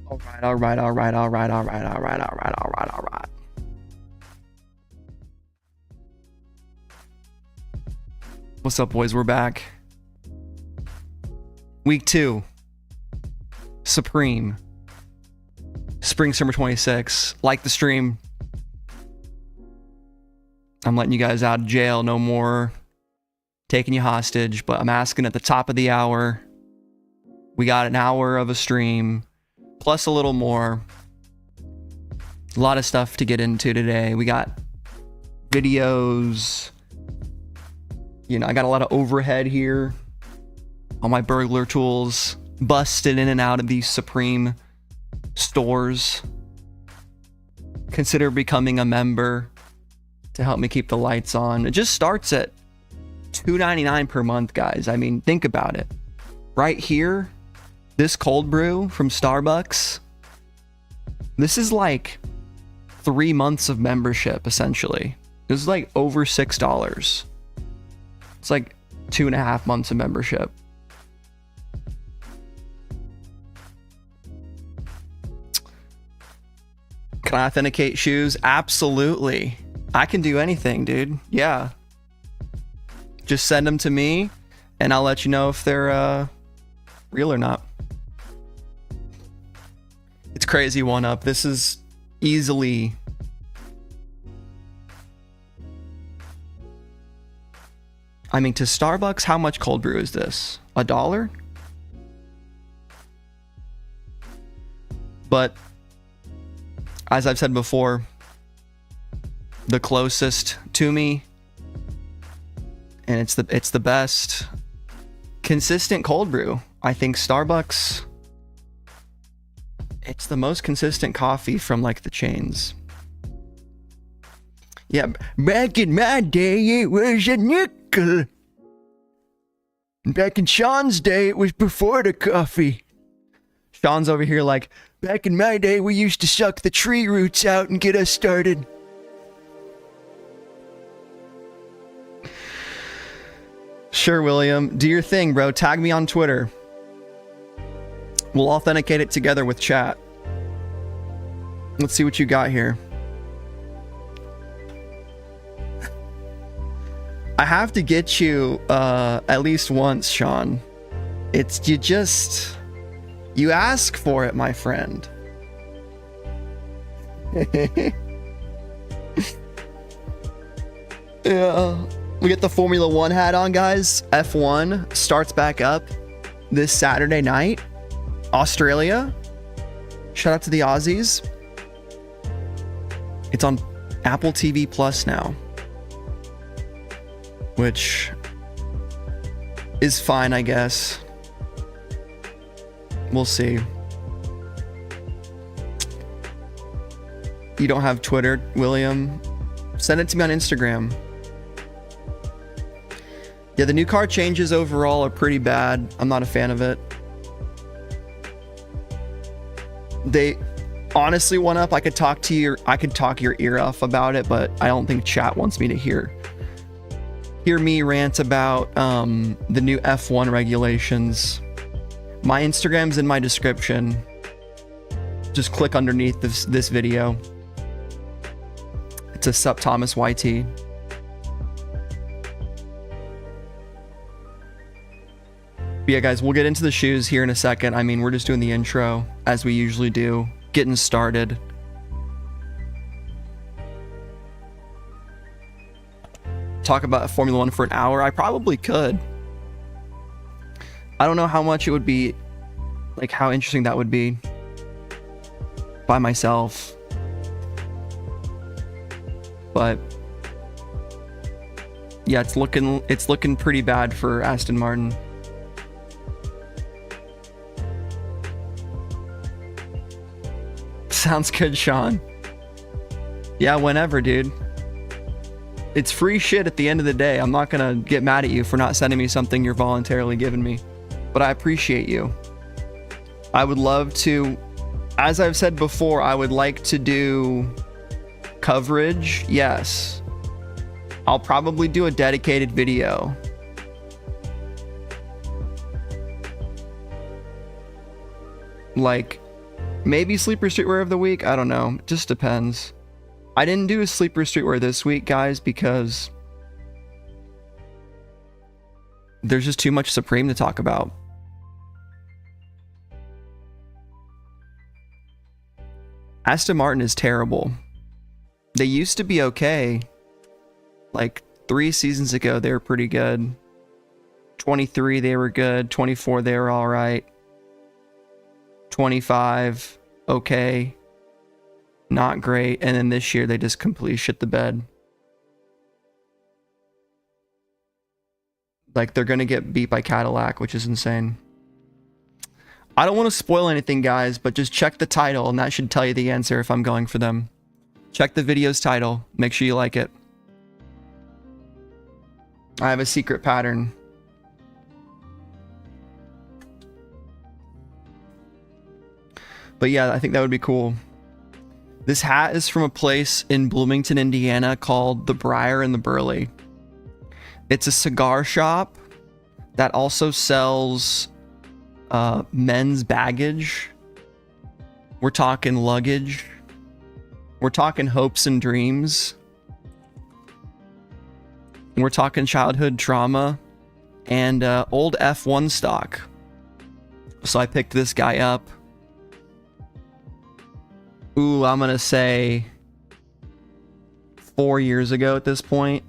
All right, all right, all right, all right, all right, all right, all right, all right, all right. What's up, boys? We're back. Week 2. Supreme. Spring Summer 26. Like the stream. I'm letting you guys out of jail. No more taking you hostage. But I'm asking at the top of the hour. We got an hour of a stream. Plus a little more. A lot of stuff to get into today. We got videos. You know, I got a lot of overhead here on my burglar tools. Busted in and out of these Supreme stores. Consider becoming a member to help me keep the lights on. It just starts at $2.99 per month, guys. I mean, think about it. Right here, this cold brew from Starbucks, this is like 3 months of membership, essentially. This is like over $6. It's like 2.5 months of membership. Can I authenticate shoes? Absolutely. I can do anything, dude. Yeah. Just send them to me, and I'll let you know if they're real or not. It's crazy, one up. This is easily... I mean, to Starbucks, how much cold brew is this? $1? But as I've said before, the closest to me, and it's the best consistent cold brew. I think Starbucks, it's the most consistent coffee from like the chains. Yeah, back in my day, it was a nickel. Back in Sean's day, it was before the coffee. Sean's over here like, back in my day, we used to suck the tree roots out and get us started. Sure, William. Do your thing, bro. Tag me on Twitter. We'll authenticate it together with chat. Let's see what you got here. I have to get you at least once, Sean. It's you ask for it, my friend. Yeah. We get the Formula 1 hat on, guys. F1 starts back up this Saturday night. Australia. Shout out to the Aussies. It's on Apple TV Plus now, which is fine, I guess. We'll see. You don't have Twitter, William? Send it to me on Instagram. Yeah, the new car changes overall are pretty bad. I'm not a fan of it. They honestly, one up, I could talk your ear off about it, but I don't think chat wants me to hear me rant about the new F1 regulations. My Instagram's in my description. Just click underneath this video. It's a SupThomas YT. But yeah, guys, we'll get into the shoes here in a second. I mean, we're just doing the intro as we usually do, getting started. Talk about Formula 1 for an hour. I probably could. I don't know how much it would be, like how interesting that would be by myself. But yeah, it's looking pretty bad for Aston Martin. Sounds good, Sean. Yeah, whenever, dude. It's free shit at the end of the day. I'm not gonna get mad at you for not sending me something you're voluntarily giving me, but I appreciate you. I would love to, as I've said before, I would like to do coverage. Yes. I'll probably do a dedicated video. Like Maybe sleeper streetwear of the week. I don't know. It just depends. I didn't do a sleeper streetwear this week, guys, because there's just too much Supreme to talk about. Aston Martin is terrible. They used to be okay. Like 3 seasons ago, they were pretty good. 23, they were good. 24, they were all right. 25, okay. Not great. And then this year, they just completely shit the bed. Like, they're going to get beat by Cadillac, which is insane. I don't want to spoil anything, guys, but just check the title, and that should tell you the answer if I'm going for them. Check the video's title. Make sure you like it. I have a secret pattern. But yeah, I think that would be cool. This hat is from a place in Bloomington, Indiana called The Briar and the Burley. It's a cigar shop that also sells men's baggage. We're talking luggage. We're talking hopes and dreams. We're talking childhood trauma and old F1 stock. So I picked this guy up. Ooh, I'm gonna say 4 years ago at this point.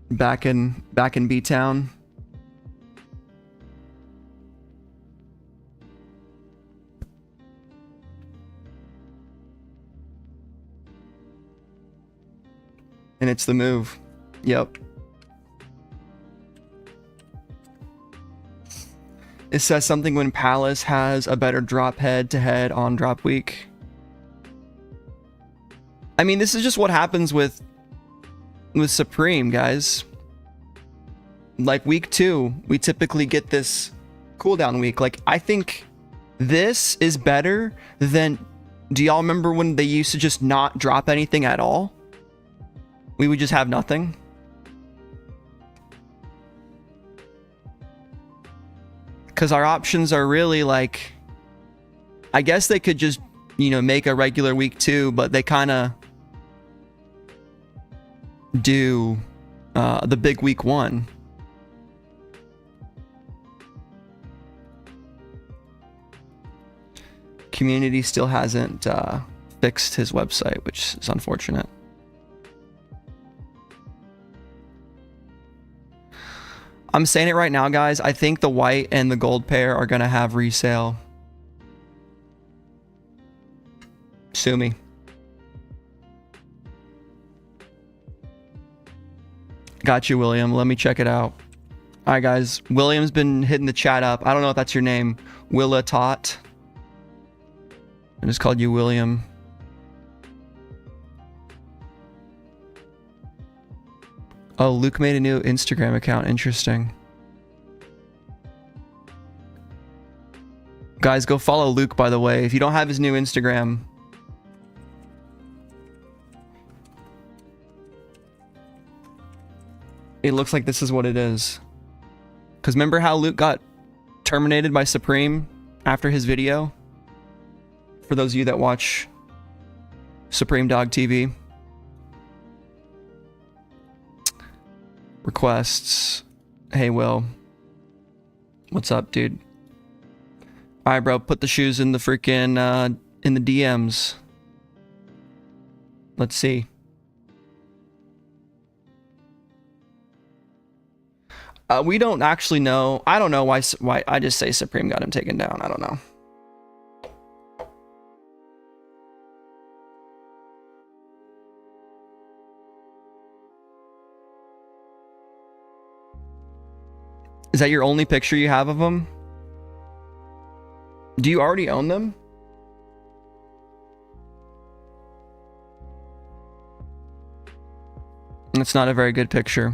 Back in B-Town. And it's the move. Yep. It says something when Palace has a better drop head-to-head on drop week. I mean, this is just what happens with Supreme, guys. Like week 2, we typically get this cooldown week. Like, I think this is better than... Do y'all remember when they used to just not drop anything at all? We would just have nothing. Because our options are really like... I guess they could just, you know, make a regular week 2, but they kind of do the big week 1. Community still hasn't fixed his website, which is unfortunate. I'm saying it right now, guys. I think the white and the gold pair are going to have resale. Sue me. Got you, William. Let me check it out. All right, guys. William's been hitting the chat up. I don't know if that's your name. Willa Tot. I just called you William. Oh, Luke made a new Instagram account. Interesting. Guys, go follow Luke, by the way. If you don't have his new Instagram... It looks like this is what it is. Because remember how Luke got terminated by Supreme after his video? For those of you that watch Supreme Dog TV. Requests. Hey, Will. What's up, dude? Alright, bro. Put the shoes in the freaking, in the DMs. Let's see. We don't actually know. I don't know why I just say Supreme got him taken down. I don't know. Is that your only picture you have of them? Do you already own them? It's not a very good picture.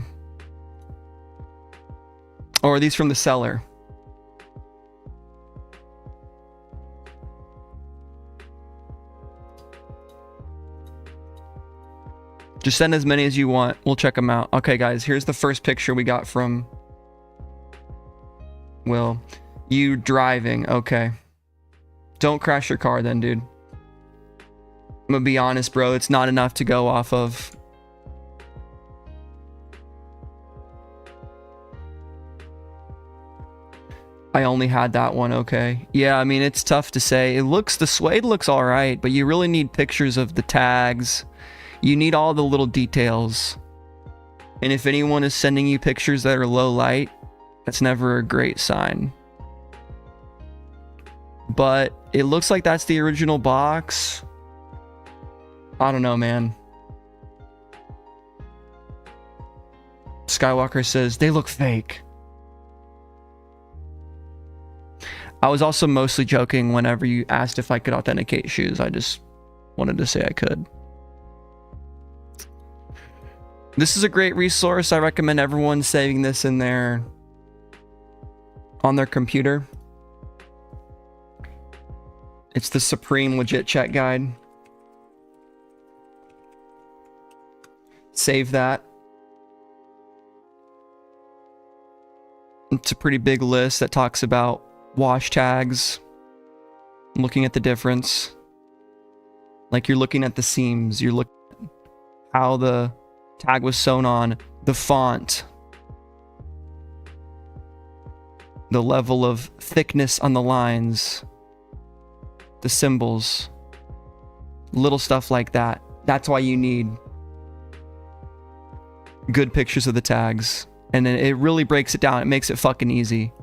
Or are these from the seller? Just send as many as you want. We'll check them out. Okay, guys, here's the first picture we got from Will. You driving. Okay. Don't crash your car then, dude. I'm gonna be honest, bro. It's not enough to go off of. I only had that one, okay. Yeah, I mean, it's tough to say. The suede looks all right, but you really need pictures of the tags. You need all the little details. And if anyone is sending you pictures that are low light, that's never a great sign. But it looks like that's the original box. I don't know, man. Skywalker says, they look fake. I was also mostly joking whenever you asked if I could authenticate shoes. I just wanted to say I could. This is a great resource. I recommend everyone saving this in their on their computer. It's the Supreme Legit Check Guide. Save that. It's a pretty big list that talks about wash tags, looking at the difference. Like you're looking at the seams, you're looking at how the tag was sewn on, the font, the level of thickness on the lines, the symbols, little stuff like that. That's why you need good pictures of the tags. And then it really breaks it down. It makes it fucking easy.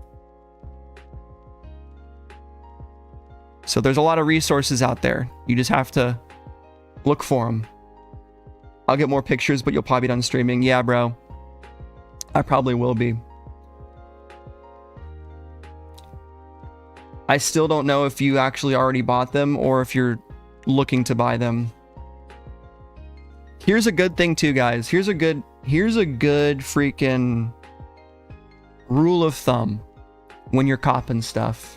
So there's a lot of resources out there. You just have to look for them. I'll get more pictures, but you'll probably be done streaming. Yeah, bro. I probably will be. I still don't know if you actually already bought them or if you're looking to buy them. Here's a good thing too, guys. Here's a good freaking rule of thumb when you're copping stuff.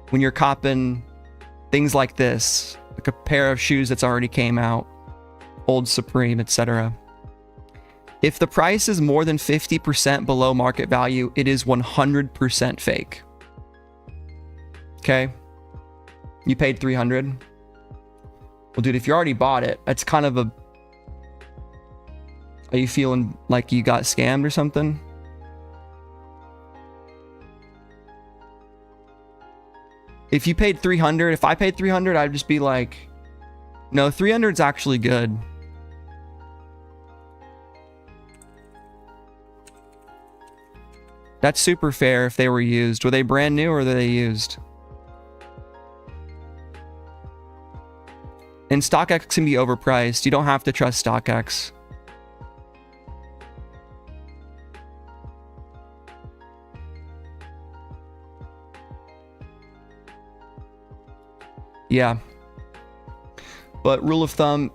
When you're copping things like this, like a pair of shoes that's already came out, Old Supreme, etc. If the price is more than 50% below market value, it is 100% fake. Okay? You paid $300. Well, dude, if you already bought it, it's kind of a... Are you feeling like you got scammed or something? If you paid $300, if I paid $300, I'd just be like, no, $300 is actually good. That's super fair if they were used. Were they brand new or were they used? And StockX can be overpriced. You don't have to trust StockX. Yeah. But rule of thumb,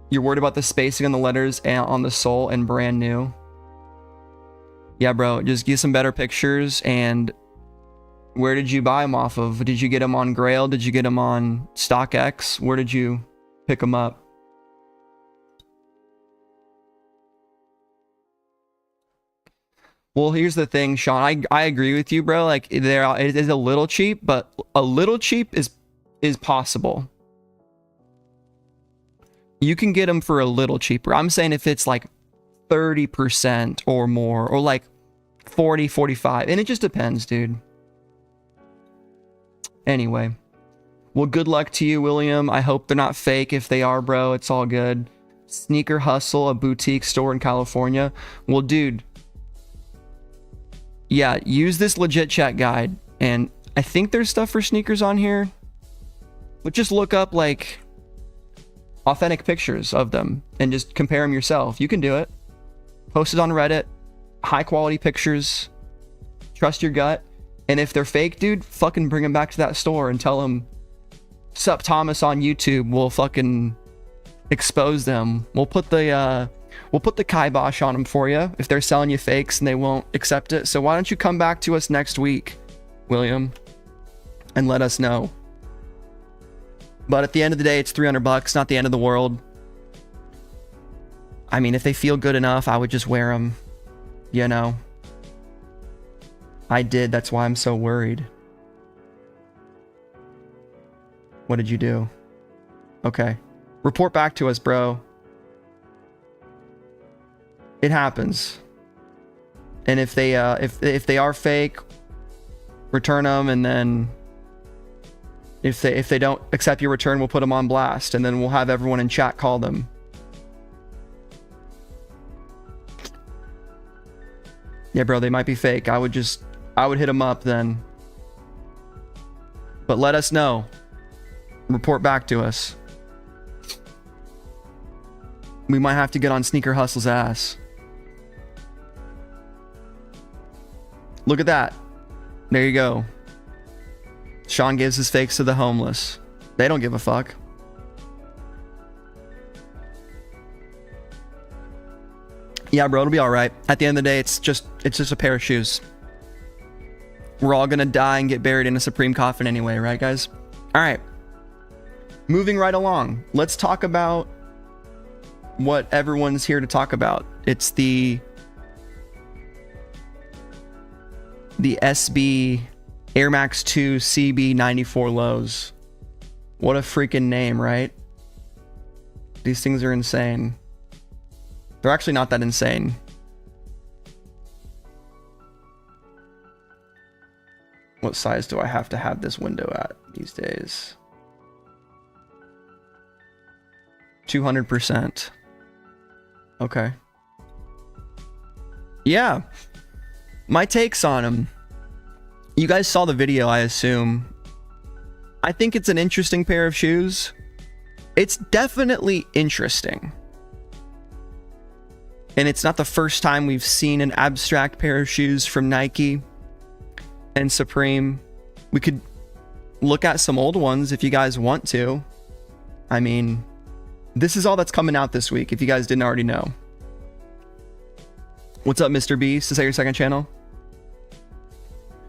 you're worried about the spacing on the letters and on the sole and brand new. Yeah, bro, just get some better pictures. And where did you buy them off of? Did you get them on Grail? Did you get them on StockX? Where did you pick them up? Well, here's the thing, Sean. I agree with you, bro. Like, it is a little cheap, but a little cheap is possible. You can get them for a little cheaper. I'm saying if it's like 30% or more, or like 40, 45, and it just depends, dude. Anyway, well, good luck to you, William. I hope they're not fake. If they are, bro, it's all good. Sneaker Hustle, a boutique store in California. Well, dude, yeah, use this Legit Check Guide, and I think there's stuff for sneakers on here. But just look up like authentic pictures of them and just compare them yourself. You can do it. Post it on Reddit. High quality pictures. Trust your gut. And if they're fake, dude, fucking bring them back to that store and tell them SupThomas on YouTube will fucking expose them. We'll put the kibosh on them for you if they're selling you fakes and they won't accept it. So why don't you come back to us next week, William, and let us know. But at the end of the day, it's $300, not the end of the world. I mean, if they feel good enough, I would just wear them, you know. I did, that's why I'm so worried. What did you do? Okay. Report back to us, bro. It happens. And if they are fake, return them, and then if they don't accept your return, we'll put them on blast, and then we'll have everyone in chat call them. Yeah, bro, they might be fake. I would hit them up then. But let us know. Report back to us. We might have to get on Sneaker Hustle's ass. Look at that. There you go. Sean gives his fakes to the homeless. They don't give a fuck. Yeah, bro, it'll be all right. At the end of the day, it's just a pair of shoes. We're all gonna die and get buried in a Supreme coffin anyway, right, guys? All right. Moving right along. Let's talk about what everyone's here to talk about. It's the SB Air Max 2 CB 94 lows. What a freaking name, right? These things are insane. They're actually not that insane. What size do I have to have this window at these days? 200%. Okay. Yeah. My takes on them. You guys saw the video, I assume. I think it's an interesting pair of shoes. It's definitely interesting. And it's not the first time we've seen an abstract pair of shoes from Nike and Supreme. We could look at some old ones if you guys want to. I mean, this is all that's coming out this week, if you guys didn't already know. What's up, Mr. Beast? Is that your second channel?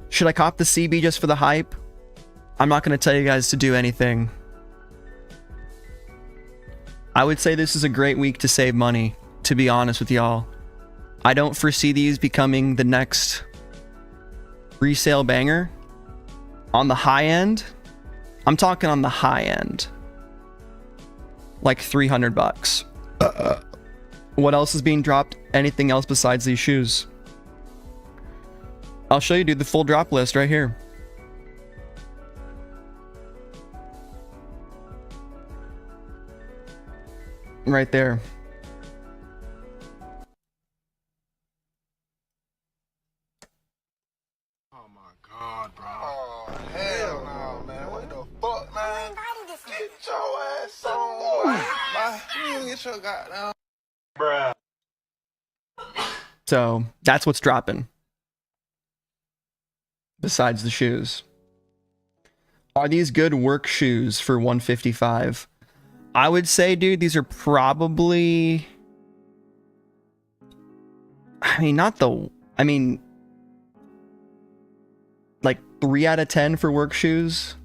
Should I cop the CB just for the hype? I'm not going to tell you guys to do anything. I would say this is a great week to save money, to be honest with y'all. I don't foresee these becoming the next resale banger. On the high end, I'm talking on the high end. Like 300 bucks. What else is being dropped? Anything else besides these shoes? I'll show you, dude, the full drop list right here. Right there. Oh my god, bro. Oh, hell no, man. What the fuck, man? Get your ass on, man. You get your goddamn... Bruh. So, that's what's dropping. Besides the shoes. Are these good work shoes for $155? I would say, dude, these are probably... like 3 out of 10 for work shoes.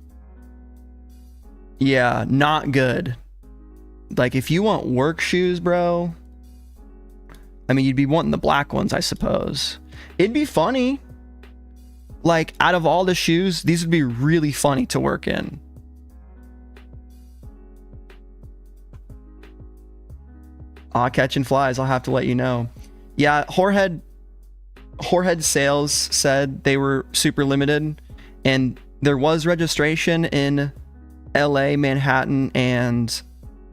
Yeah, not good. Like, if you want work shoes, bro, I mean, you'd be wanting the black ones, I suppose. It'd be funny. Like, out of all the shoes, these would be really funny to work in. Catching flies, I'll have to let you know. Yeah, Whorehead Sales said they were super limited, and there was registration in LA, Manhattan, and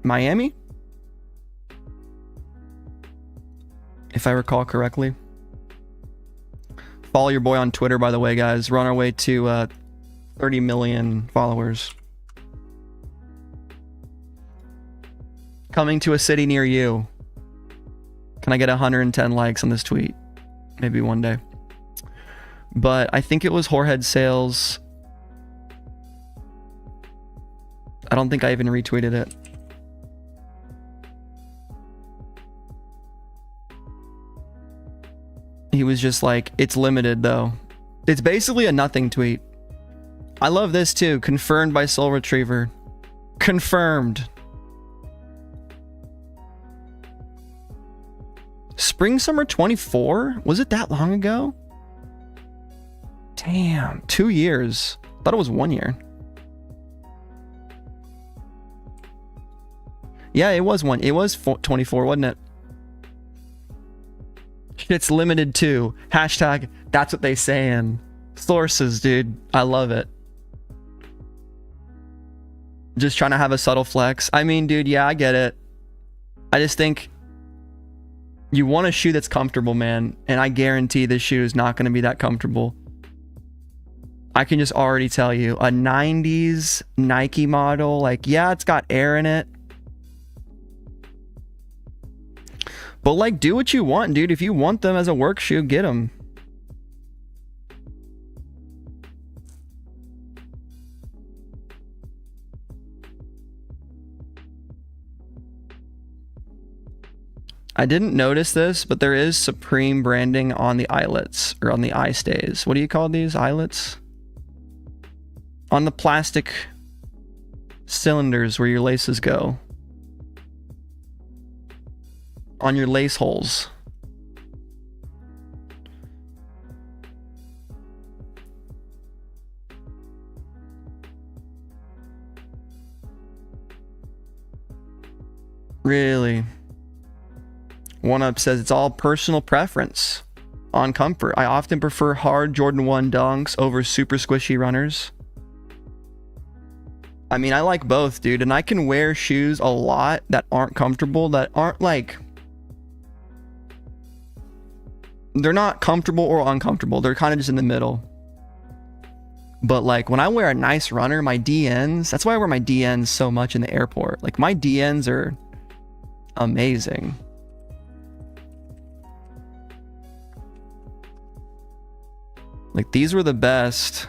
Miami, if I recall correctly. Follow your boy on Twitter, by the way, guys. We're on our way to 30 million followers. Coming to a city near you. Can I get 110 likes on this tweet? Maybe one day. But I think it was Whorehead Sales. I don't think I even retweeted it. He was just like, it's limited though. It's basically a nothing tweet. I love this too. Confirmed by Soul Retriever. Confirmed. Spring Summer 24? Was it that long ago? Damn, 2 years. Thought it was 1 year. Yeah, it was 24, wasn't it? It's limited to hashtag. That's what they saying. Sources, dude. I love it. Just trying to have a subtle flex. I mean, dude, yeah, I get it. I just think you want a shoe that's comfortable, man. And I guarantee this shoe is not going to be that comfortable. I can just already tell you, a 90s Nike model, like, yeah, it's got air in it. But like, do what you want, dude. If you want them as a work shoe, get them. I didn't notice this, but there is Supreme branding on the eyelets, or on the eye stays. What do you call these? Eyelets? On the plastic cylinders where your laces go. On your lace holes. Really? One Up says it's all personal preference on comfort. I often prefer hard Jordan 1 dunks over super squishy runners. I mean, I like both, dude, and I can wear shoes a lot that aren't comfortable, that aren't like, they're not comfortable or uncomfortable. They're kind of just in the middle. But like when I wear a nice runner, my DNs, that's why I wear my DNs so much in the airport. Like my DNs are amazing. Like these were the best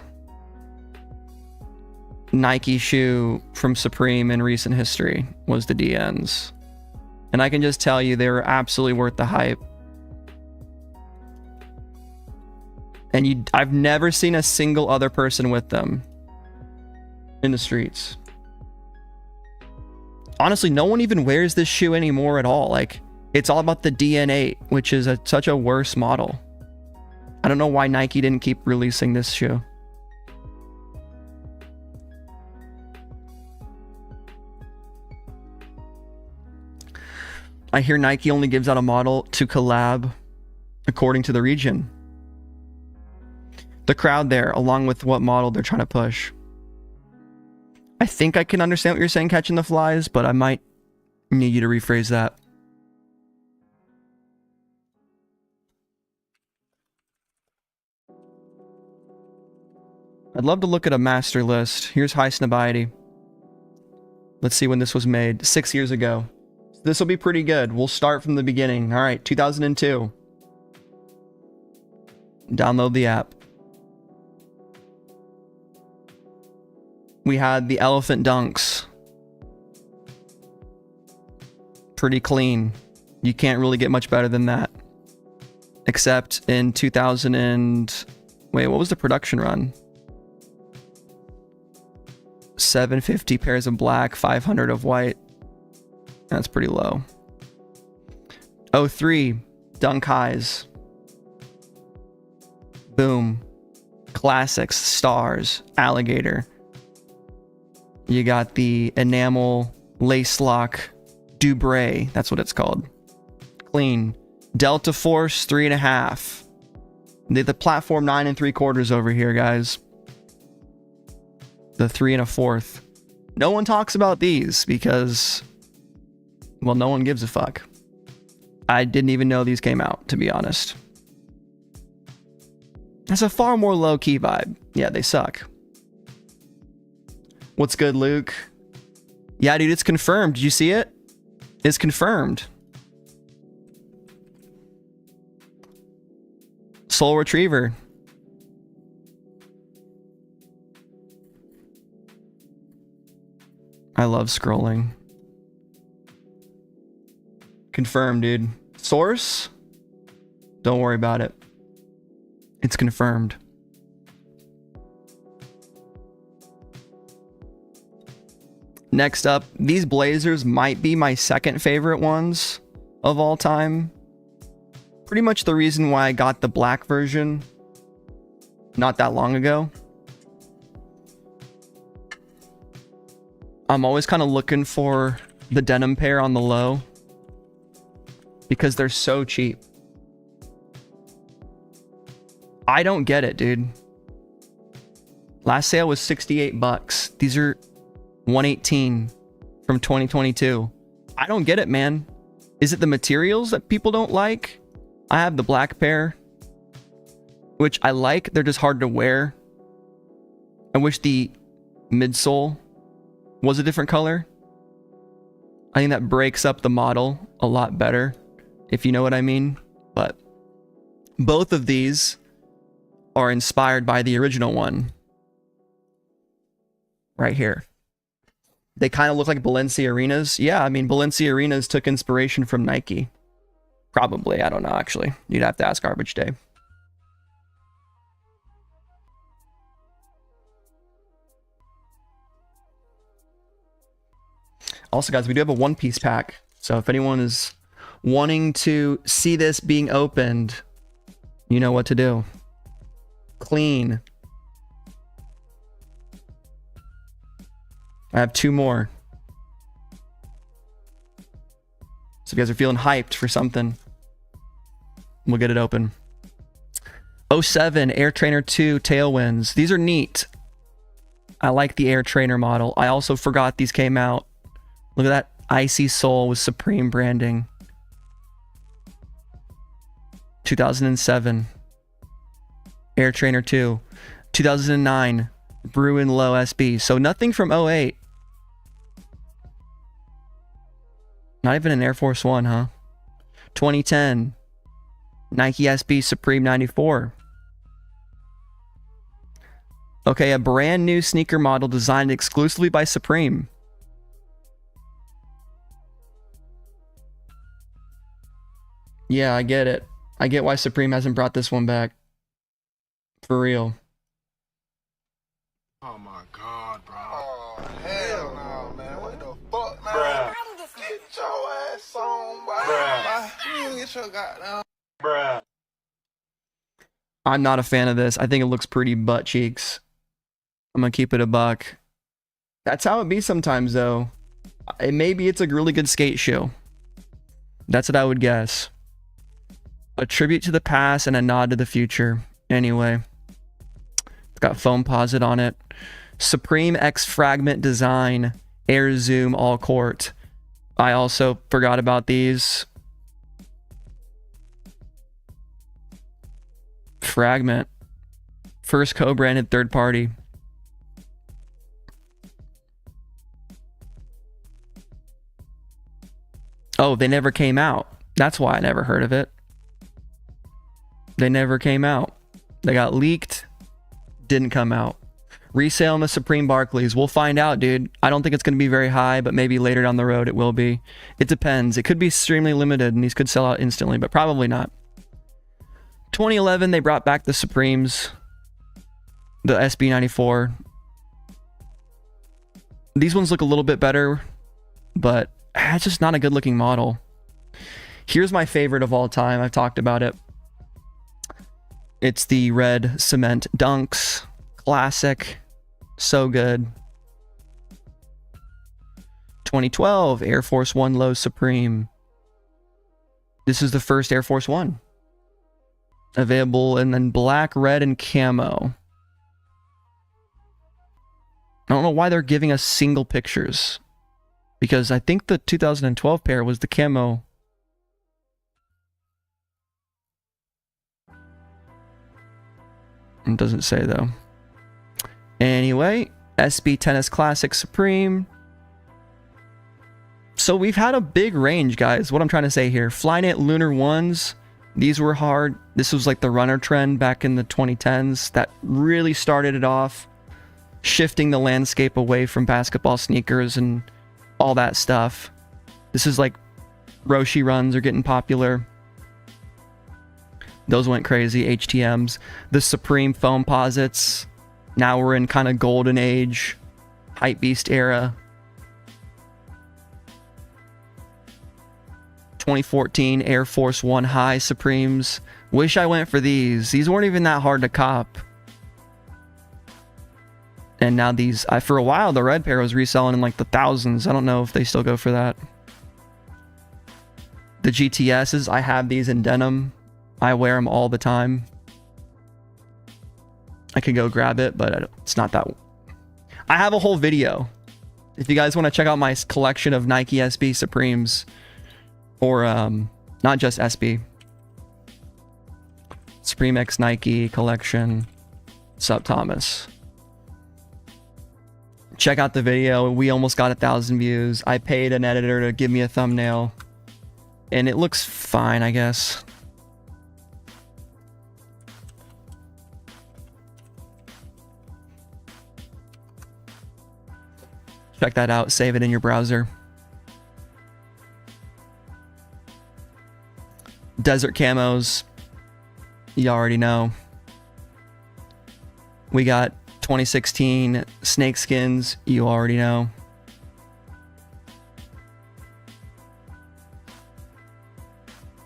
Nike shoe from Supreme in recent history, was the DNs. And I can just tell you they were absolutely worth the hype. And I've never seen a single other person with them in the streets. Honestly, no one even wears this shoe anymore at all. Like, it's all about the DN8, which is such a worse model. I don't know why Nike didn't keep releasing this shoe. I hear Nike only gives out a model to collab according to the region. The crowd there, along with what model they're trying to push. I think I can understand what you're saying, catching the flies, but I might need you to rephrase that. I'd love to look at a master list. Here's high snobiety. Let's see when this was made. 6 years ago. This will be pretty good. We'll start from the beginning. All right, 2002. Download the app. We had the elephant dunks. Pretty clean. You can't really get much better than that. Except in 2000 and... Wait, what was the production run? 750 pairs of black, 500 of white. That's pretty low. 03, Dunk Highs. Boom. Classics, Stars, Alligator. You got the enamel lace lock Dubray. That's what it's called. Clean. Delta Force 3.5. The platform 9 3/4 over here, guys. The 3 1/4. No one talks about these because, well, no one gives a fuck. I didn't even know these came out, to be honest. That's a far more low-key vibe. Yeah, they suck. What's good, Luke? Yeah, dude, it's confirmed. Did you see it? It's confirmed. Soul Retriever. I love scrolling. Confirmed, dude. Source? Don't worry about it. It's confirmed. Next up, these blazers might be my second favorite ones of all time. Pretty much the reason why I got the black version not that long ago. I'm always kind of looking for the denim pair on the low because they're so cheap. I don't get it, dude. Last sale was 68 bucks. These are 118 from 2022. I don't get it, man. Is it the materials that people don't like? I have the black pair, which I like. They're just hard to wear. I wish the midsole was a different color. I think that breaks up the model a lot better, if you know what I mean. But both of these are inspired by the original one. Right here. They kind of look like Balenciarinas. Yeah, I mean, Balenciarinas took inspiration from Nike. Probably, I don't know, actually. You'd have to ask Garbage Day. Also, guys, we do have a one-piece pack. So if anyone is wanting to see this being opened, you know what to do. Clean. I have 2 more. So if you guys are feeling hyped for something, we'll get it open. 07 Air Trainer 2 Tailwinds. These are neat. I like the Air Trainer model. I also forgot these came out. Look at that icy sole with Supreme branding. 2007 Air Trainer 2. 2009 Bruin Low SB. So nothing from 08. Not even an Air Force One, huh? 2010 Nike SB Supreme 94. Okay, a brand new sneaker model designed exclusively by Supreme. Yeah, I get it. I get why Supreme hasn't brought this one back. For real. Oh my god, bro. Oh, hell no, man. What the fuck, man? Bruh. Get your ass on, bro. Bruh. You get your goddamn. Bruh. I'm not a fan of this. I think it looks pretty butt cheeks. I'm gonna keep it a buck. That's how it be sometimes, though. Maybe it's a really good skate shoe. That's what I would guess. A tribute to the past and a nod to the future. Anyway. It's got foam posit on it. Supreme X Fragment Design. Air Zoom All Court. I also forgot about these. Fragment. First co-branded third party. Oh, they never came out. That's why I never heard of it. They never came out. They got leaked. Didn't come out. Resale on the Supreme Barkley's. We'll find out, dude. I don't think it's going to be very high, but maybe later down the road it will be. It depends. It could be extremely limited and these could sell out instantly, but probably not. 2011, they brought back the Supremes. The SB94. These ones look a little bit better, but it's just not a good looking model. Here's my favorite of all time. I've talked about it. It's the red cement Dunks. Classic. So good. 2012 Air Force One Low Supreme. This is the first Air Force One. Available in black, red, and camo. I don't know why they're giving us single pictures. Because I think the 2012 pair was the camo. It doesn't say though. Anyway, SB Tennis Classic Supreme. So we've had a big range, guys. What I'm trying to say here. Flyknit Lunar 1s. These were hard. This was like the runner trend back in the 2010s. That really started it off. Shifting the landscape away from basketball sneakers and all that stuff. This is like Roshi runs are getting popular. Those went crazy. HTMs. The Supreme foam posits. Now we're in kind of golden age. Hype Beast era. 2014 Air Force One High Supremes. Wish I went for these. These weren't even that hard to cop. And now these, for a while, the red pair was reselling in like the thousands. I don't know if they still go for that. The GTSs, I have these in denim. I wear them all the time. I could go grab it, but it's not that. I have a whole video. If you guys want to check out my collection of Nike SB Supremes, or not just SB, Supreme X Nike collection, SupThomas. Check out the video. We almost got 1,000 views. I paid an editor to give me a thumbnail, and it looks fine, I guess. Check that out. Save it in your browser. Desert camos. You already know. We got 2016 snake skins. You already know.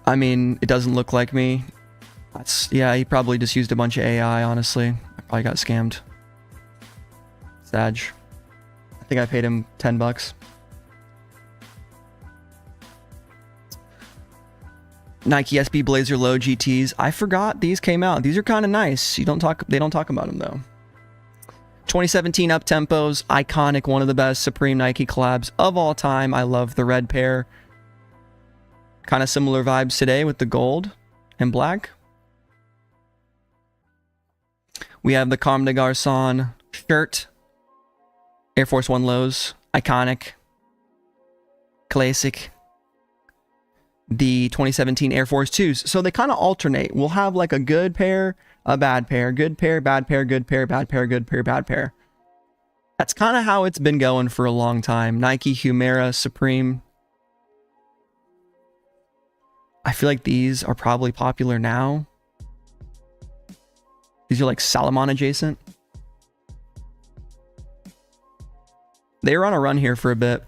I mean, it doesn't look like me. Yeah, he probably just used a bunch of AI, honestly. I probably got scammed. Sag. I think I paid him 10 bucks. Nike SB Blazer Low GTs. I forgot these came out. These are kind of nice. They don't talk about them though. 2017 Up Tempos, iconic, one of the best Supreme Nike collabs of all time. I love the red pair. Kind of similar vibes today with the gold and black. We have the Comme des Garçons shirt. Air Force One lows, iconic, classic. The 2017 Air Force 2s. So they kind of alternate. We'll have like a good pair, a bad pair, good pair, bad pair, good pair, bad pair, good pair, bad pair. That's kind of how it's been going for a long time. Nike Humera Supreme. I feel like these are probably popular now. These are like Salomon adjacent. They were on a run here for a bit.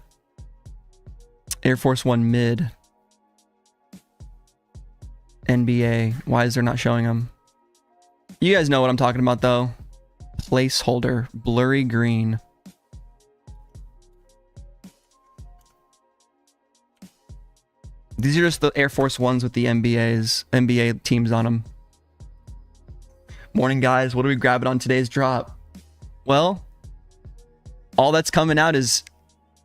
Air Force One mid. NBA. Why is there not showing them? You guys know what I'm talking about though. Placeholder. Blurry green. These are just the Air Force Ones with the NBA teams on them. Morning guys. What are we grabbing on today's drop? Well, all that's coming out is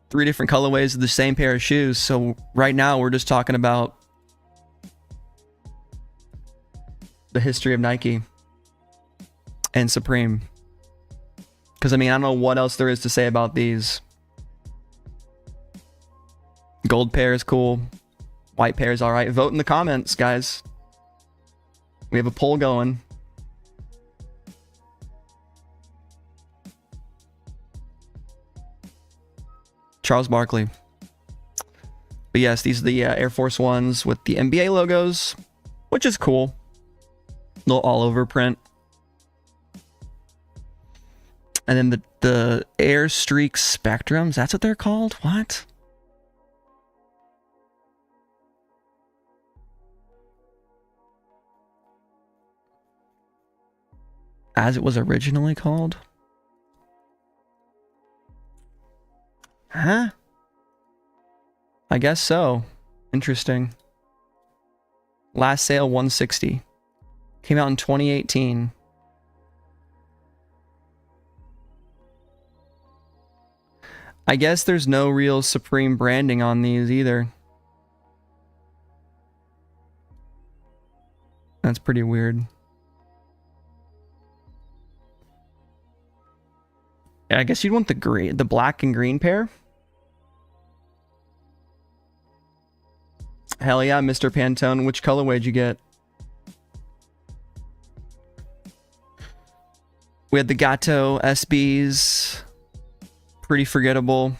3 different colorways of the same pair of shoes. So right now we're just talking about the history of Nike and Supreme. Because I mean, I don't know what else there is to say about these. Gold pair is cool. White pair is all right. Vote in the comments, guys. We have a poll going. Charles Barkley. But yes, these are the Air Force Ones with the NBA logos, which is cool. Little all over print. And then the Air Streak Spectrums, that's what they're called? What? As it was originally called? Huh? I guess so. Interesting. Last sale 160. Came out in 2018. I guess there's no real Supreme branding on these either. That's pretty weird. I guess you'd want the black and green pair. Hell yeah, Mr. Pantone. Which colorway'd you get? We had the Gato SBs. Pretty forgettable.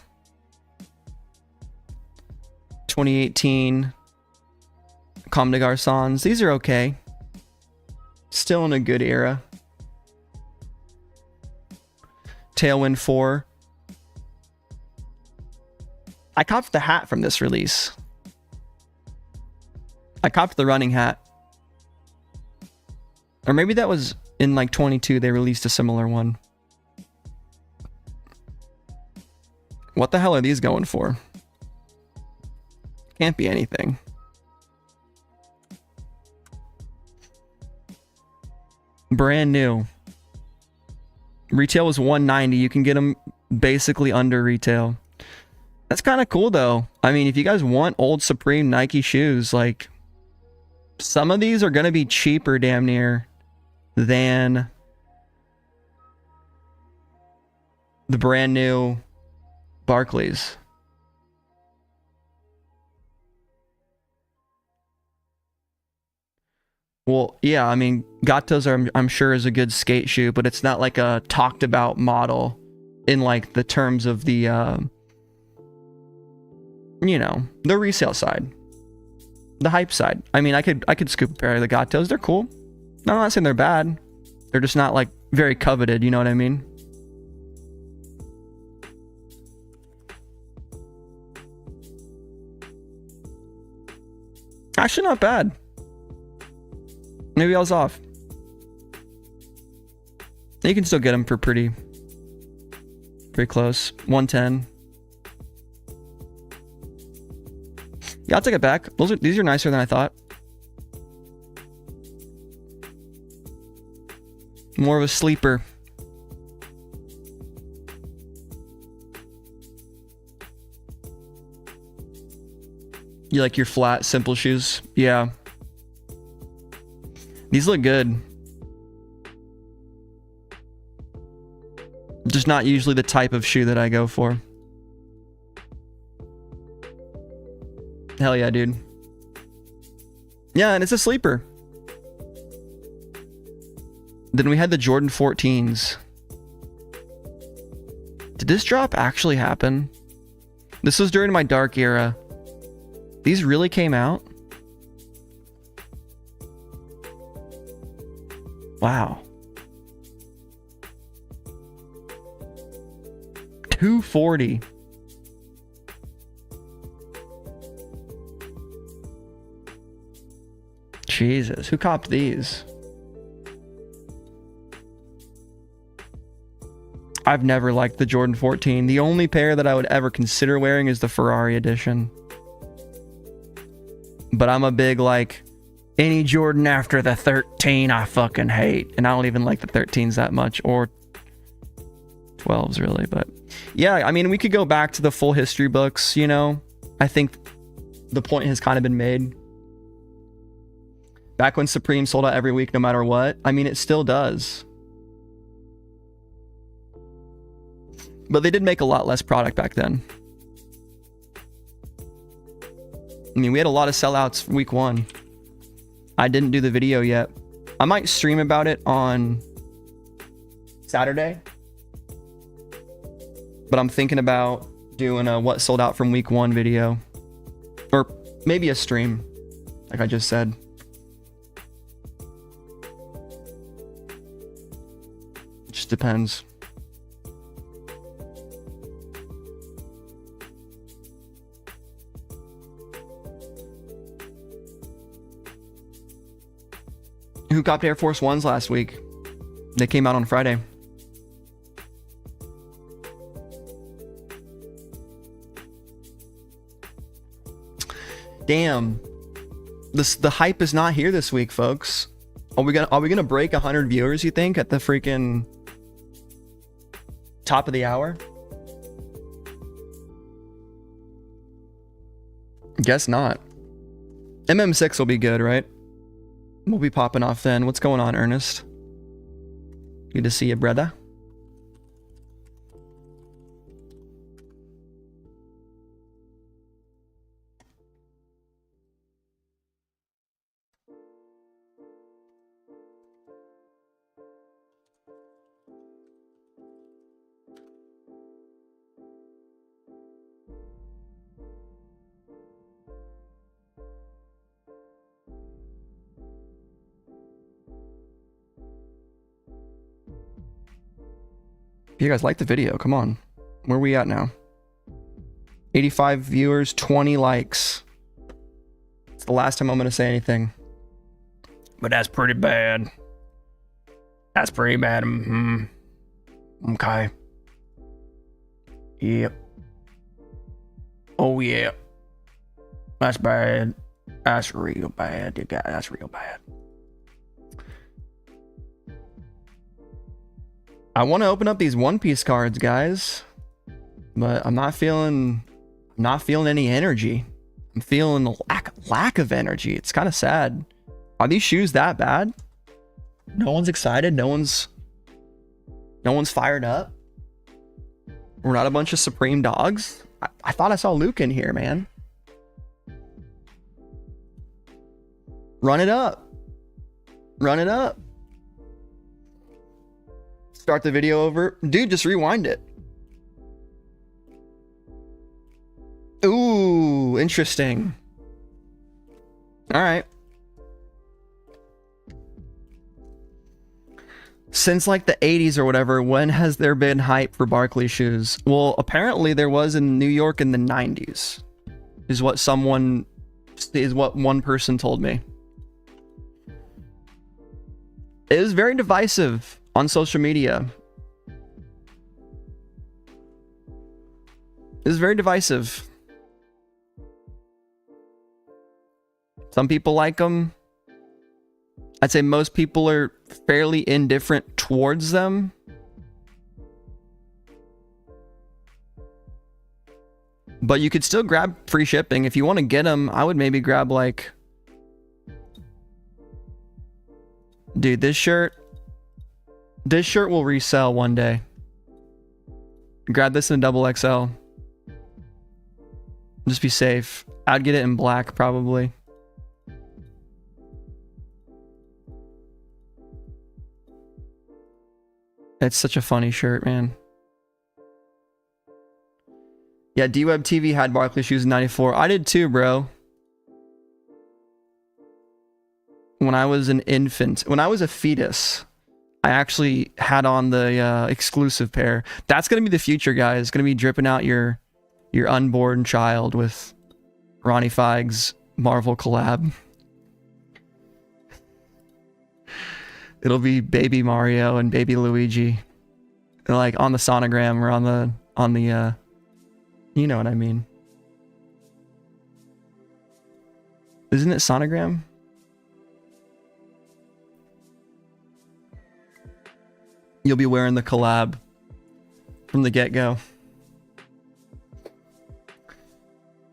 2018 Comme des Garçons. These are okay. Still in a good era. Tailwind 4. I copped the hat from this release. I copped the running hat. Or maybe that was in like 22 they released a similar one. What the hell are these going for? Can't be anything. Brand new. Retail was $190. You can get them basically under retail. That's kind of cool though. I mean, if you guys want old Supreme Nike shoes, like some of these are going to be cheaper damn near than the brand new Barkley's. Well, yeah, I mean, Gattos are, I'm sure, is a good skate shoe, but it's not like a talked about model in like the terms of the, you know, the resale side, the hype side. I mean, I could scoop a pair of the Gattos. They're cool. I'm not saying they're bad. They're just not like very coveted. You know what I mean? Actually, not bad. Maybe I was off. You can still get them for pretty close. 110. Yeah, I'll take it back. These are nicer than I thought. More of a sleeper. You like your flat, simple shoes? Yeah. These look good. Just not usually the type of shoe that I go for. Hell yeah, dude. Yeah, and it's a sleeper. Then we had the Jordan 14s. Did this drop actually happen? This was during my dark era. These really came out? Wow. $240. Jesus, who copped these? I've never liked the Jordan 14. The only pair that I would ever consider wearing is the Ferrari edition. But I'm a big, like, any Jordan after the 13 I fucking hate. And I don't even like the 13s that much, or 12s really. But yeah, I mean, we could go back to the full history books, you know. I think the point has kind of been made. Back when Supreme sold out every week no matter what, I mean, it still does. But they did make a lot less product back then. I mean, we had a lot of sellouts week one. I didn't do the video yet. I might stream about it on Saturday. But I'm thinking about doing a what sold out from week one video. Or maybe a stream, like I just said. It just depends. Who copped Air Force Ones last week? They came out on Friday. Damn. The hype is not here this week, folks. Are we gonna break 100 viewers, you think, at the freaking top of the hour? Guess not. MM6 will be good, right? We'll be popping off then. What's going on, Ernest? Good to see you, brother. If you guys like the video, come on. Where are we at now? 85 viewers, 20 likes. It's the last time I'm gonna say anything. But that's pretty bad. That's pretty bad. Okay. Yep. Oh yeah. That's bad. That's real bad. You got that's real bad. I want to open up these One Piece cards, guys, but I'm not feeling any energy. I'm feeling a lack of energy. It's kind of sad. Are these shoes that bad? No one's excited. No one's fired up. We're not a bunch of Supreme dogs. I thought I saw Luke in here, man. Run it up. Run it up. Start the video over. Dude, just rewind it. Ooh, interesting. All right. Since like the 80s or whatever, when has there been hype for Barkley shoes? Well, apparently there was in New York in the 90s. Is what one person told me. It was very divisive on social media. It was very divisive. Some people like them. I'd say most people are fairly indifferent towards them. But you could still grab free shipping. If you want to get them, I would maybe grab like... Dude, this shirt will resell one day. Grab this in double XL. Just be safe. I'd get it in black probably. It's such a funny shirt, man. Yeah, D-Web TV had Barkley shoes in 94. I did too, bro. When I was an infant, when I was a fetus, I actually had on the exclusive pair. That's going to be the future, guys. It's going to be dripping out your unborn child with Ronnie Feig's Marvel collab. It'll be baby Mario and baby Luigi. And like on the sonogram or on the you know what I mean. Isn't it sonogram? You'll be wearing the collab from the get-go.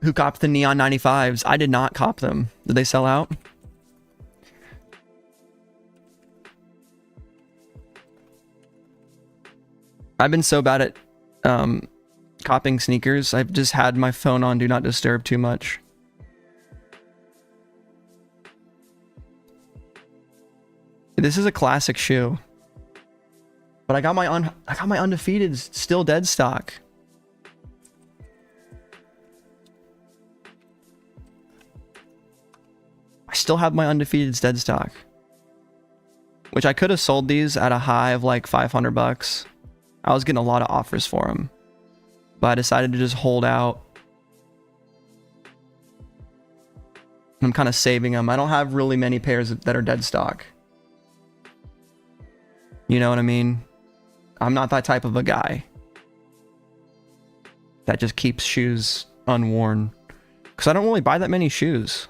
Who copped the Neon 95s? I did not cop them. Did they sell out? I've been so bad at copying sneakers. I've just had my phone on Do Not Disturb too much. This is a classic shoe. But I got my undefeated still dead stock. I still have my undefeated dead stock. Which I could have sold these at a high of like 500 bucks. I was getting a lot of offers for them. But I decided to just hold out. I'm kind of saving them. I don't have really many pairs that are dead stock. You know what I mean? I'm not that type of a guy that just keeps shoes unworn. Because I don't really buy that many shoes.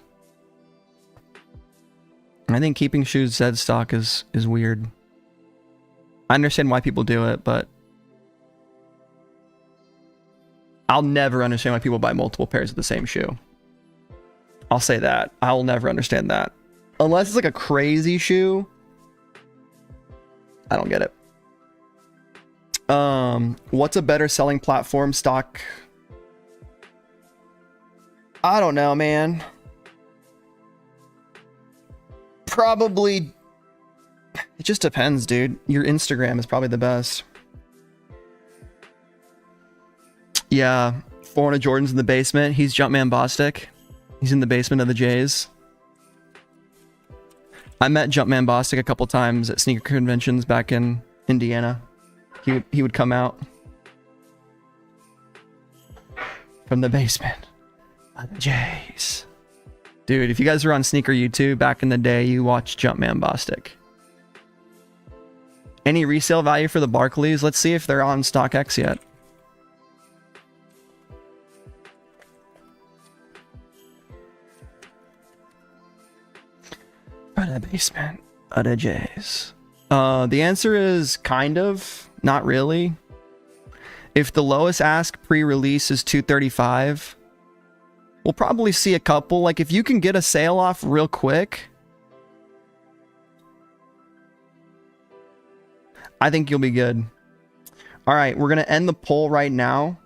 I think keeping shoes dead stock is weird. I understand why people do it, but I'll never understand why people buy multiple pairs of the same shoe. I'll say that. I'll never understand that. Unless it's like a crazy shoe. I don't get it. What's a better selling platform? Stock? I don't know, man. Probably. It just depends, dude. Your Instagram is probably the best. Yeah, 400 Jordans in the basement. He's Jumpman Bostic. He's in the basement of the Jays. I met Jumpman Bostic a couple times at sneaker conventions back in Indiana. He would come out from the basement of the Jays. Dude, if you guys were on sneaker YouTube back in the day, you watched Jumpman Bostic. Any resale value for the Barkley's? Let's see if they're on StockX yet. the basement of the J's. The answer is kind of, not really. If the lowest ask pre-release is 235, we'll probably see a couple. Like if you can get a sale off real quick, I think you'll be good. All right, we're going to end the poll right now.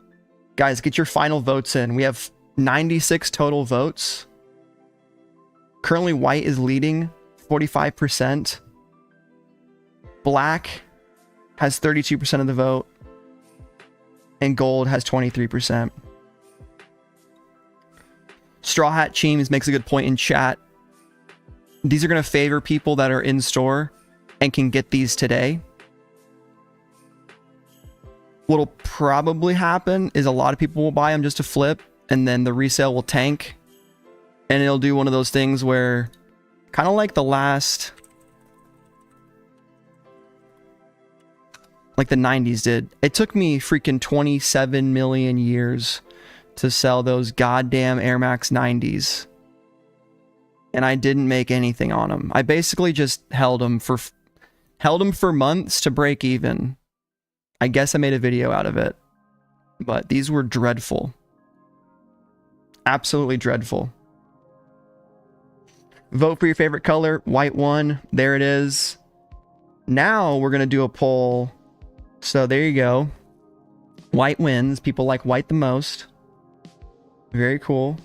Guys, get your final votes in. We have 96 total votes. Currently, white is leading 45%. Black has 32% of the vote. And gold has 23%. Straw Hat Cheems makes a good point in chat. These are going to favor people that are in store and can get these today. What'll probably happen is a lot of people will buy them just to flip, and then the resale will tank. And it'll do one of those things where, kind of like the last, like the 90s did. It took me freaking 27 million years to sell those goddamn Air Max 90s. And I didn't make anything on them. I basically just held them for months to break even. I guess I made a video out of it. But these were dreadful. Absolutely dreadful. Vote for your favorite color. White won. There it is. Now we're going to do a poll. So there you go. White wins. People like white the most. Very cool.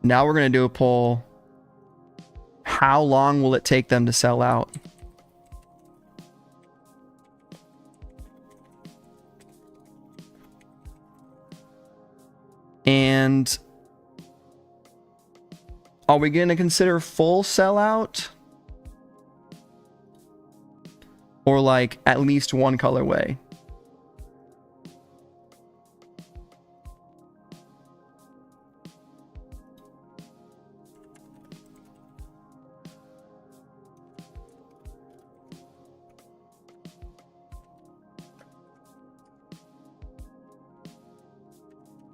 Now we're going to do a poll. How long will it take them to sell out? And are we going to consider full sellout? Or like at least one colorway?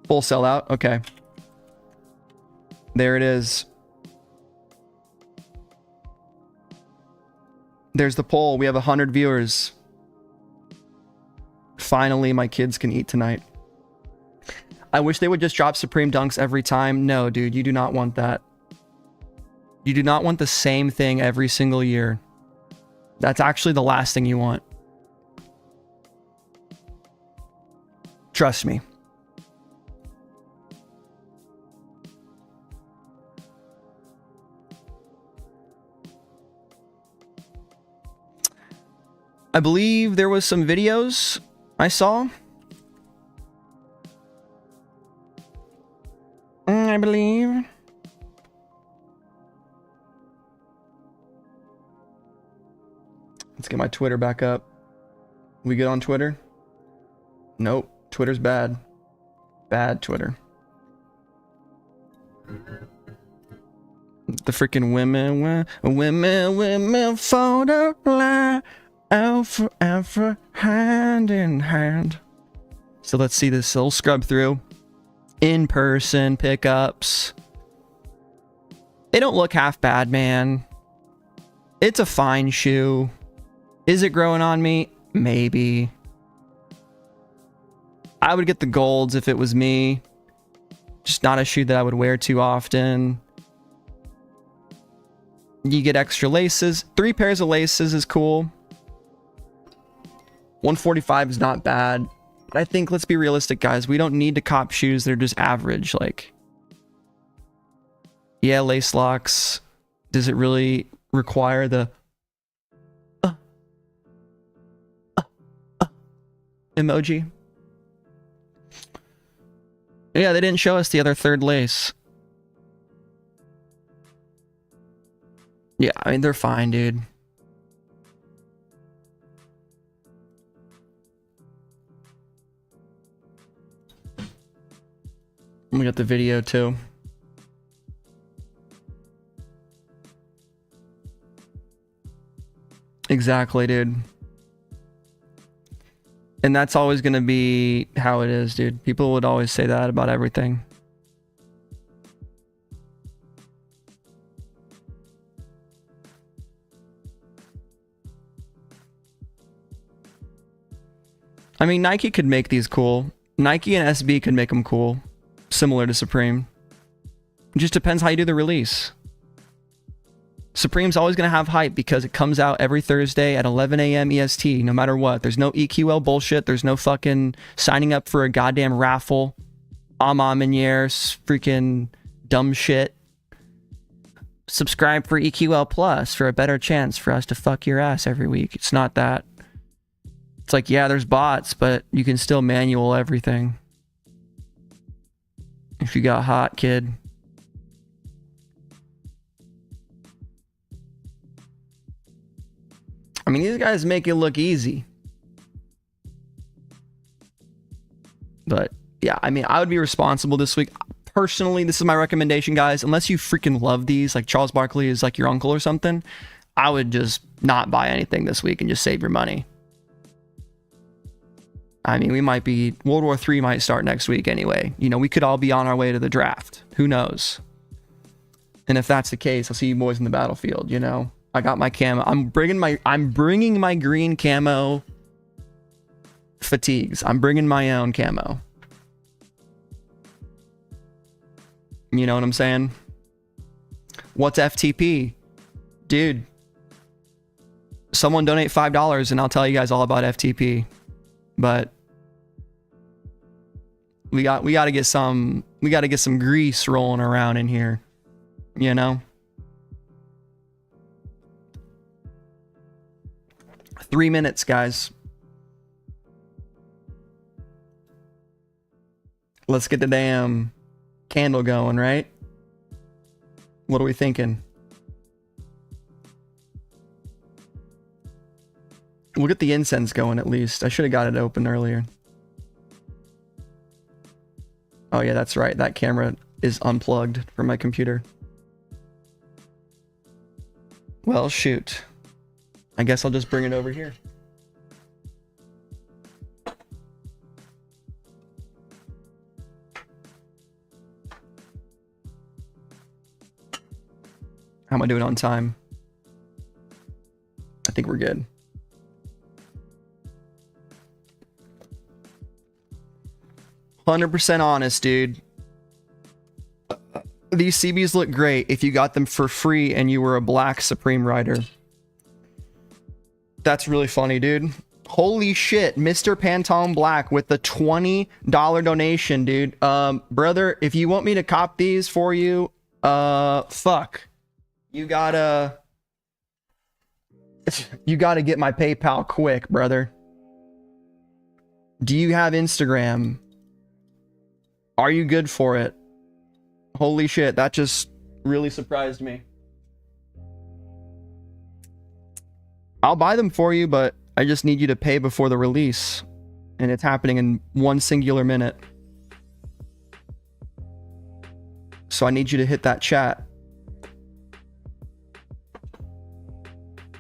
Full sellout. Okay. There it is. There's the poll. We have 100 viewers. Finally, my kids can eat tonight. I wish they would just drop Supreme Dunks every time. No, dude, you do not want that. You do not want the same thing every single year. That's actually the last thing you want. Trust me. I believe there was some videos I saw. I believe. Let's get my Twitter back up. We good on Twitter? Nope. Twitter's bad. Bad Twitter. The freaking women photo line. Out forever, hand in hand. So let's see this little scrub through. In-person pickups. They don't look half bad, man. It's a fine shoe. Is it growing on me? Maybe. I would get the golds if it was me. Just not a shoe that I would wear too often. You get extra laces. 3 pairs of laces is cool. 145 is not bad. But I think, let's be realistic, guys. We don't need to cop shoes. They're just average. Like, yeah, lace locks. Does it really require the emoji? Yeah, they didn't show us the other third lace. Yeah, I mean, they're fine, dude. We got the video too. Exactly, dude. And that's always going to be how it is, dude. People would always say that about everything. I mean, Nike could make these cool. Nike and SB could make them cool. Similar to Supreme. It just depends how you do the release. Supreme's always going to have hype because it comes out every Thursday at 11 a.m. EST, no matter what. There's no EQL bullshit. There's no fucking signing up for a goddamn raffle. Miniers, freaking dumb shit. Subscribe for EQL Plus for a better chance for us to fuck your ass every week. It's not that. It's like, yeah, there's bots, but you can still manual everything. If you got hot, kid. I mean, these guys make it look easy. But yeah, I mean, I would be responsible this week. Personally, this is my recommendation, guys. Unless you freaking love these, like Charles Barkley is like your uncle or something, I would just not buy anything this week and just save your money. I mean, we might be, World War III might start next week anyway. You know, we could all be on our way to the draft. Who knows? And if that's the case, I'll see you boys in the battlefield, you know? I got my camo. I'm bringing my green camo fatigues. I'm bringing my own camo. You know what I'm saying? What's FTP? Dude. Someone donate $5 and I'll tell you guys all about FTP. But we got to get some grease rolling around in here. You know? 3 minutes, guys. Let's get the damn candle going, right? What are we thinking? We'll get the incense going at least. I should have got it open earlier. Oh yeah, that's right. That camera is unplugged from my computer. Well, shoot. I guess I'll just bring it over here. How am I doing on time? I think we're good. "100% honest, dude. These CBs look great if you got them for free and you were a black Supreme rider." That's really funny, dude. Holy shit, Mr. Pantone Black with the $20 donation, dude. Brother, if you want me to cop these for you, fuck. You gotta get my PayPal quick, brother. Do you have Instagram? Are you good for it? Holy shit, that just really surprised me. I'll buy them for you, but I just need you to pay before the release. And it's happening in one singular minute. So I need you to hit that chat.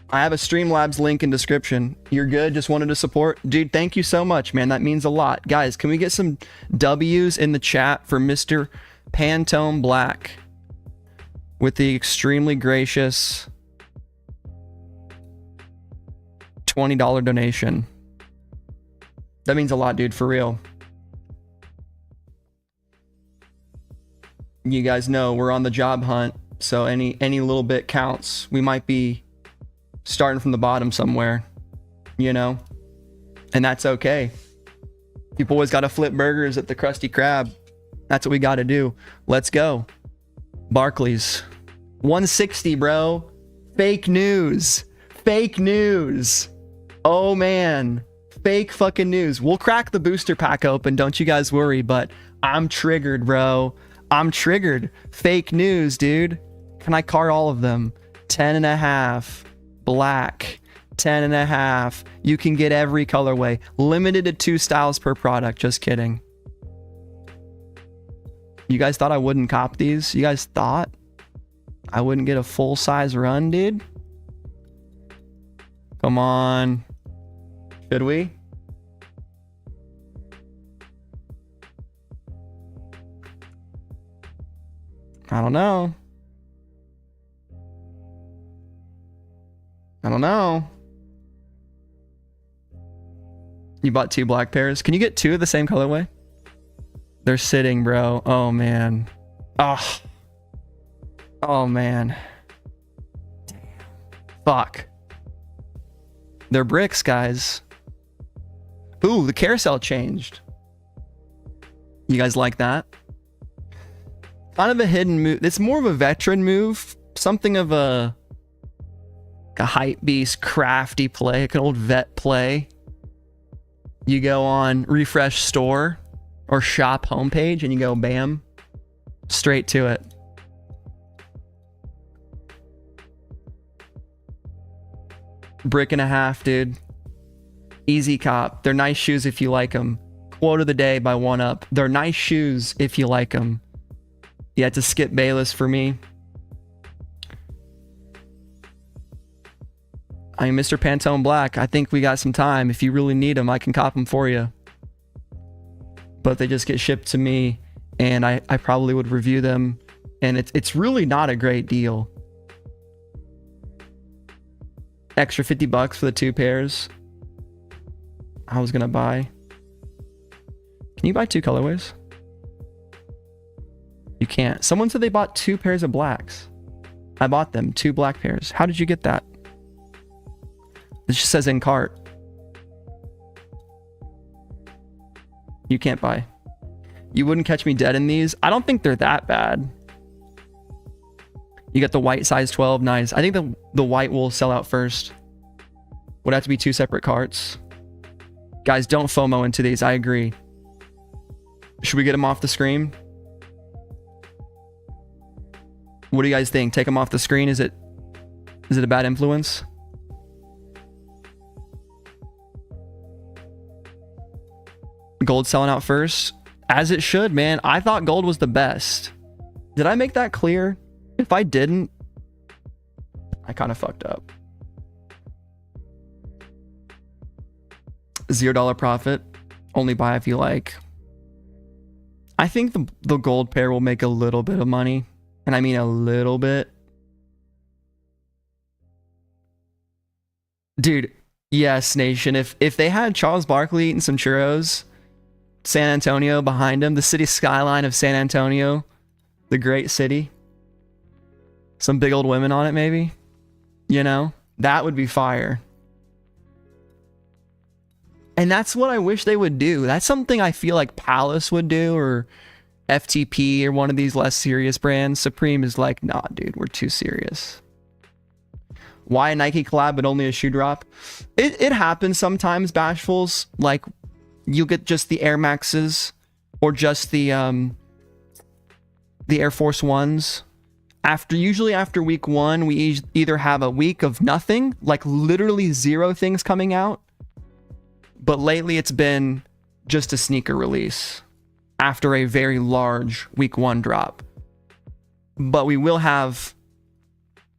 I have a Streamlabs link in description. You're good? Just wanted to support? Dude, thank you so much, man. That means a lot. Guys, can we get some W's in the chat for Mr. Pantone Black with the extremely gracious $20 donation? That means a lot, dude, for real. You guys know we're on the job hunt, so any little bit counts. We might be starting from the bottom somewhere, you know, and that's okay. People always got to flip burgers at the Krusty Krab. That's what we got to do. Let's go. Barkley's 160, bro. Fake news. Fake news. Oh man, fake fucking news. We'll crack the booster pack open, don't you guys worry, but I'm triggered, bro. I'm triggered. Fake news, dude. Can I card all of them? 10.5. Black. 10.5. You can get every colorway. Limited to 2 styles per product. Just kidding. You guys thought I wouldn't cop these? You guys thought I wouldn't get a full size run, dude? Come on. Should we? I don't know. I don't know. You bought 2 black pairs. Can you get 2 of the same colorway? They're sitting, bro. Oh, man. Oh. Oh, man. Damn. Fuck. They're bricks, guys. Ooh, the carousel changed. You guys like that? Kind of a hidden move. It's more of a veteran move. Something of a hype beast, crafty play. Like an old vet play. You go on refresh store or shop homepage and you go bam, straight to it. Brick and a half, dude. Easy cop. They're nice shoes if you like them. Quote of the day by 1UP. They're nice shoes if you like them. You had to skip Bayless for me. I mean, Mr. Pantone Black, I think we got some time. If you really need them, I can cop them for you. But they just get shipped to me, and I probably would review them. And it's really not a great deal. Extra $50 for the 2 pairs. I was gonna buy. Can you buy 2 colorways? You can't. Someone said they bought 2 pairs of blacks. I bought them, 2 black pairs. How did you get that? It just says in cart. You can't buy. You wouldn't catch me dead in these. I don't think they're that bad. You got the white size 12. Nice. I think the white will sell out first. Would have to be 2 separate carts. Guys, don't FOMO into these. I agree. Should we get them off the screen? What do you guys think? Take them off the screen? Is it a bad influence? Gold selling out first, as it should, man. I thought gold was the best. Did I make that clear? If I didn't, I kind of fucked up. $0 profit. Only buy if you like. I think the gold pair will make a little bit of money, and I mean a little bit. Dude, yes, Nation. If they had Charles Barkley eating some churros, San Antonio behind him, the city skyline of San Antonio, the great city, some big old women on it, maybe, you know, that would be fire. And that's what I wish they would do. That's something I feel like Palace would do, or FTP, or one of these less serious brands. Supreme is like, nah, dude, we're too serious. Why a Nike collab but only a shoe drop? It happens sometimes, Bashfuls. Like, you get just the Air Maxes or just the Air Force Ones. Usually after week 1, we either have a week of nothing, like literally 0 things coming out. But lately it's been just a sneaker release after a very large week 1 drop. But we will have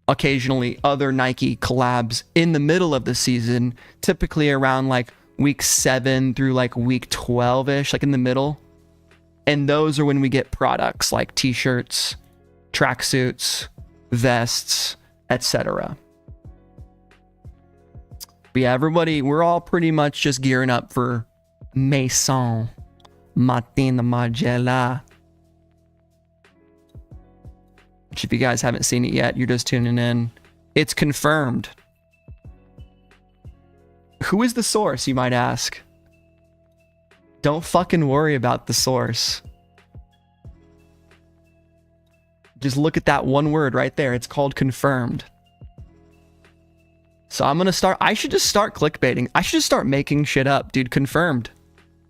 occasionally other Nike collabs in the middle of the season, typically around like week 7 through like week 12-ish, like in the middle. And those are when we get products like t-shirts, tracksuits, vests, etc. But yeah, everybody, we're all pretty much just gearing up for Maison Martin Margiela. Which, if you guys haven't seen it yet, you're just tuning in. It's confirmed. Who is the source, you might ask? Don't fucking worry about the source. Just look at that one word right there. It's called confirmed. So I'm gonna start. I should just start clickbaiting. I should just start making shit up, dude. Confirmed.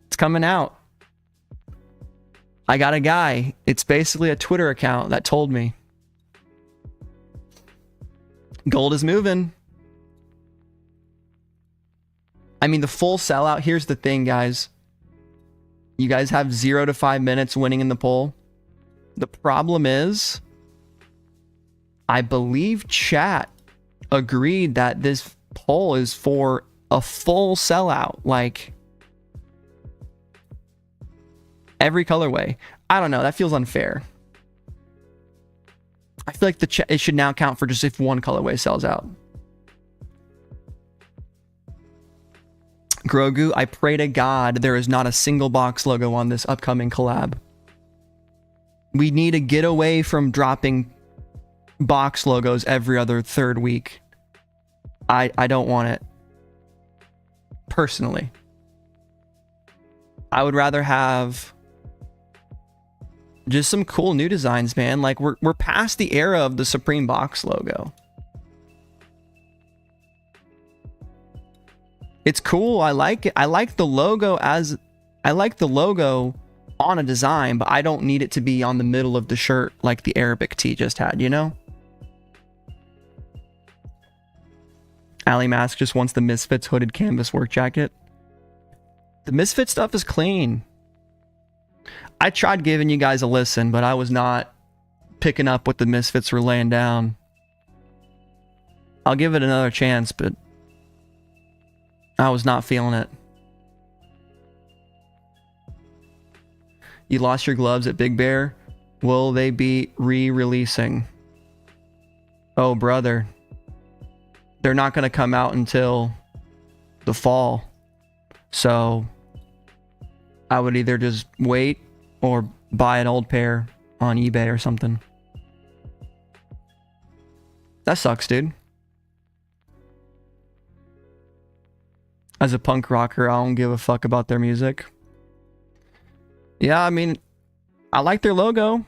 It's coming out. I got a guy. It's basically a Twitter account that told me. Gold is moving. I mean, the full sellout. Here's the thing, guys. You guys have 0 to 5 minutes winning in the poll. The problem is, I believe chat agreed that this poll is for a full sellout, like every colorway. I don't know, that feels unfair. I feel like it should now count for just if one colorway sells out. Grogu, I pray to God there is not a single box logo on this upcoming collab. We need to get away from dropping box logos every other third week. I don't want it. Personally. I would rather have just some cool new designs, man. Like we're past the era of the Supreme box logo. It's cool. I like it. I like the logo on a design, but I don't need it to be on the middle of the shirt like the Arabic tee just had, you know? Ali Mask just wants the Misfits hooded canvas work jacket. The Misfit stuff is clean. I tried giving you guys a listen, but I was not picking up what the Misfits were laying down. I'll give it another chance, but I was not feeling it. You lost your gloves at Big Bear. Will they be re-releasing? Oh, brother. They're not going to come out until the fall. So I would either just wait or buy an old pair on eBay or something. That sucks, dude. As a punk rocker, I don't give a fuck about their music. Yeah, I mean, I like their logo.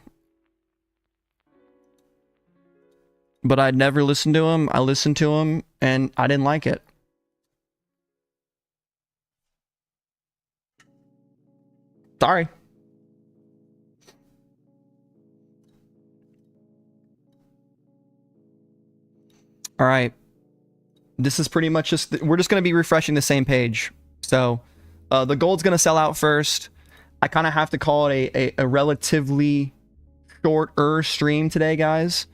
But I'd never listened to them. I listened to them and I didn't like it. Sorry. All right. This is pretty much just, we're just going to be refreshing the same page. So the gold's going to sell out first. I kind of have to call it a relatively shorter stream today, guys.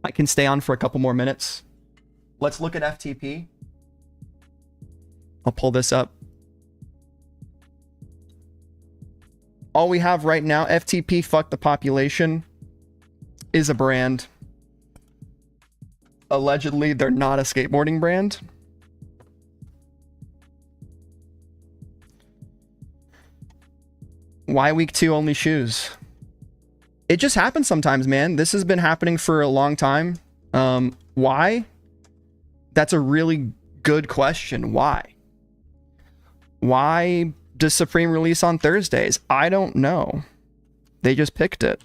I can stay on for a couple more minutes. Let's look at FTP. I'll pull this up. All we have right now, FTP, Fuck the Population, is a brand. Allegedly, they're not a skateboarding brand. Why week 2 only shoes? It just happens sometimes, man. This has been happening for a long time. Why? That's a really good question. Why? Why does Supreme release on Thursdays? I don't know. They just picked it.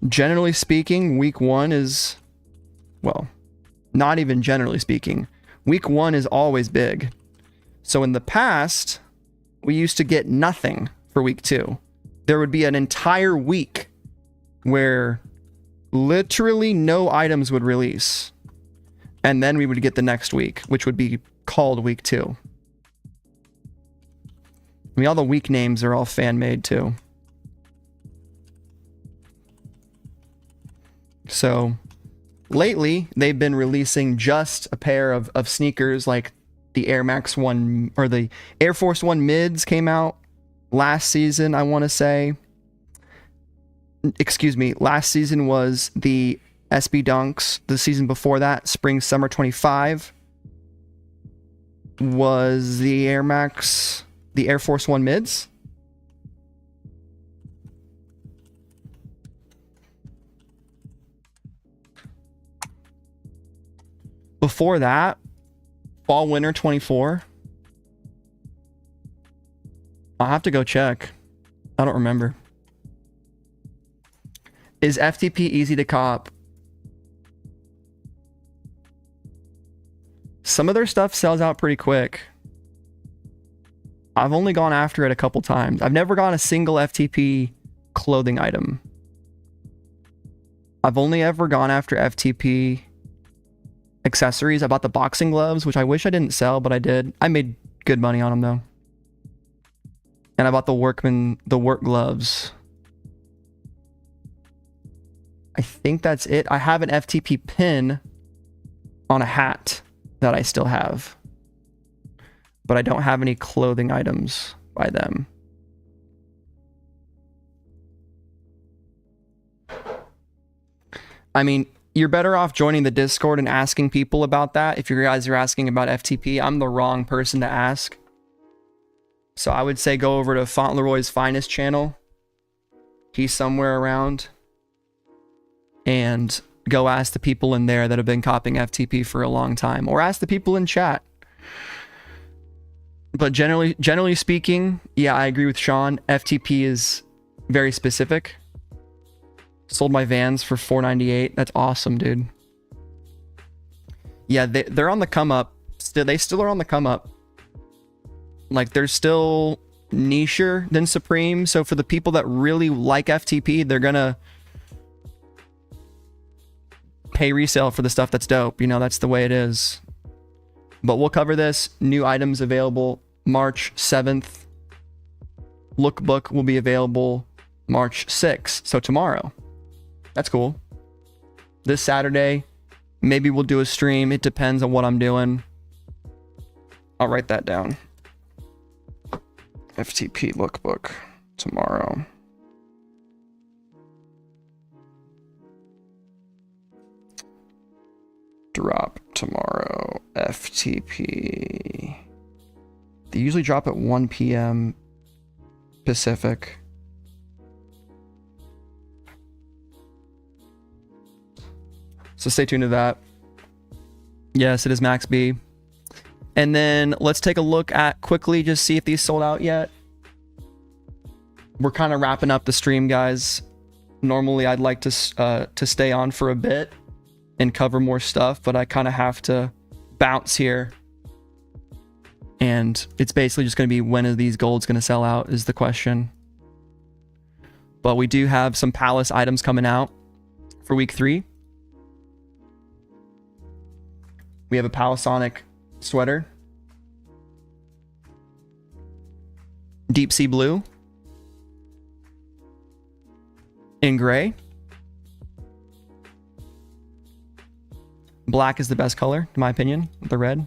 Generally speaking, week 1 is, well, not even generally speaking. Week 1 is always big. So in the past, we used to get nothing for week 2. There would be an entire week where literally no items would release. And then we would get the next week, which would be called week 2. I mean, all the week names are all fan-made too. So lately, they've been releasing just a pair of sneakers, like the Air Max 1 or the Air Force 1 mids came out last season, I want to say. Excuse me, last season was the SB Dunks. The season before that, spring summer 25, was the Air Max, the Air Force 1 mids. Before that, fall winter 24. I'll have to go check. I don't remember. Is FTP easy to cop? Some of their stuff sells out pretty quick. I've only gone after it a couple times. I've never gotten a single FTP clothing item. I've only ever gone after FTP accessories. I bought the boxing gloves, which I wish I didn't sell, but I did. I made good money on them though. And I bought the work gloves. I think that's it. I have an FTP pin on a hat that I still have, but I don't have any clothing items by them. I mean, you're better off joining the Discord and asking people about that. If you guys are asking about FTP, I'm the wrong person to ask. So I would say go over to FAUNTLEROY'S Finest channel. He's somewhere around. And go ask the people in there that have been copying FTP for a long time. Or ask the people in chat. But generally speaking, yeah, I agree with Sean. FTP is very specific. Sold my Vans for $4.98. That's awesome, dude. Yeah, they're on the come up. They still are on the come up. Like, they're still nicher than Supreme. So for the people that really like FTP, they're gonna pay resale for the stuff that's dope. You know, that's the way it is. But we'll cover this. New items available March 7th. Lookbook will be available March 6th. So tomorrow. That's cool. This Saturday, maybe we'll do a stream. It depends on what I'm doing. I'll write that down. FTP lookbook tomorrow. Drop tomorrow. FTP. They usually drop at 1 p.m. Pacific. So stay tuned to that. Yes, it is Max B. And then let's take a look at quickly, just see if these sold out yet. We're kind of wrapping up the stream, guys. Normally, I'd like to stay on for a bit and cover more stuff, but I kind of have to bounce here. And it's basically just going to be, when are these golds going to sell out is the question. But we do have some Palace items coming out for week 3. We have a Palisonic sweater. Deep sea blue. In gray. Black is the best color, in my opinion. The red.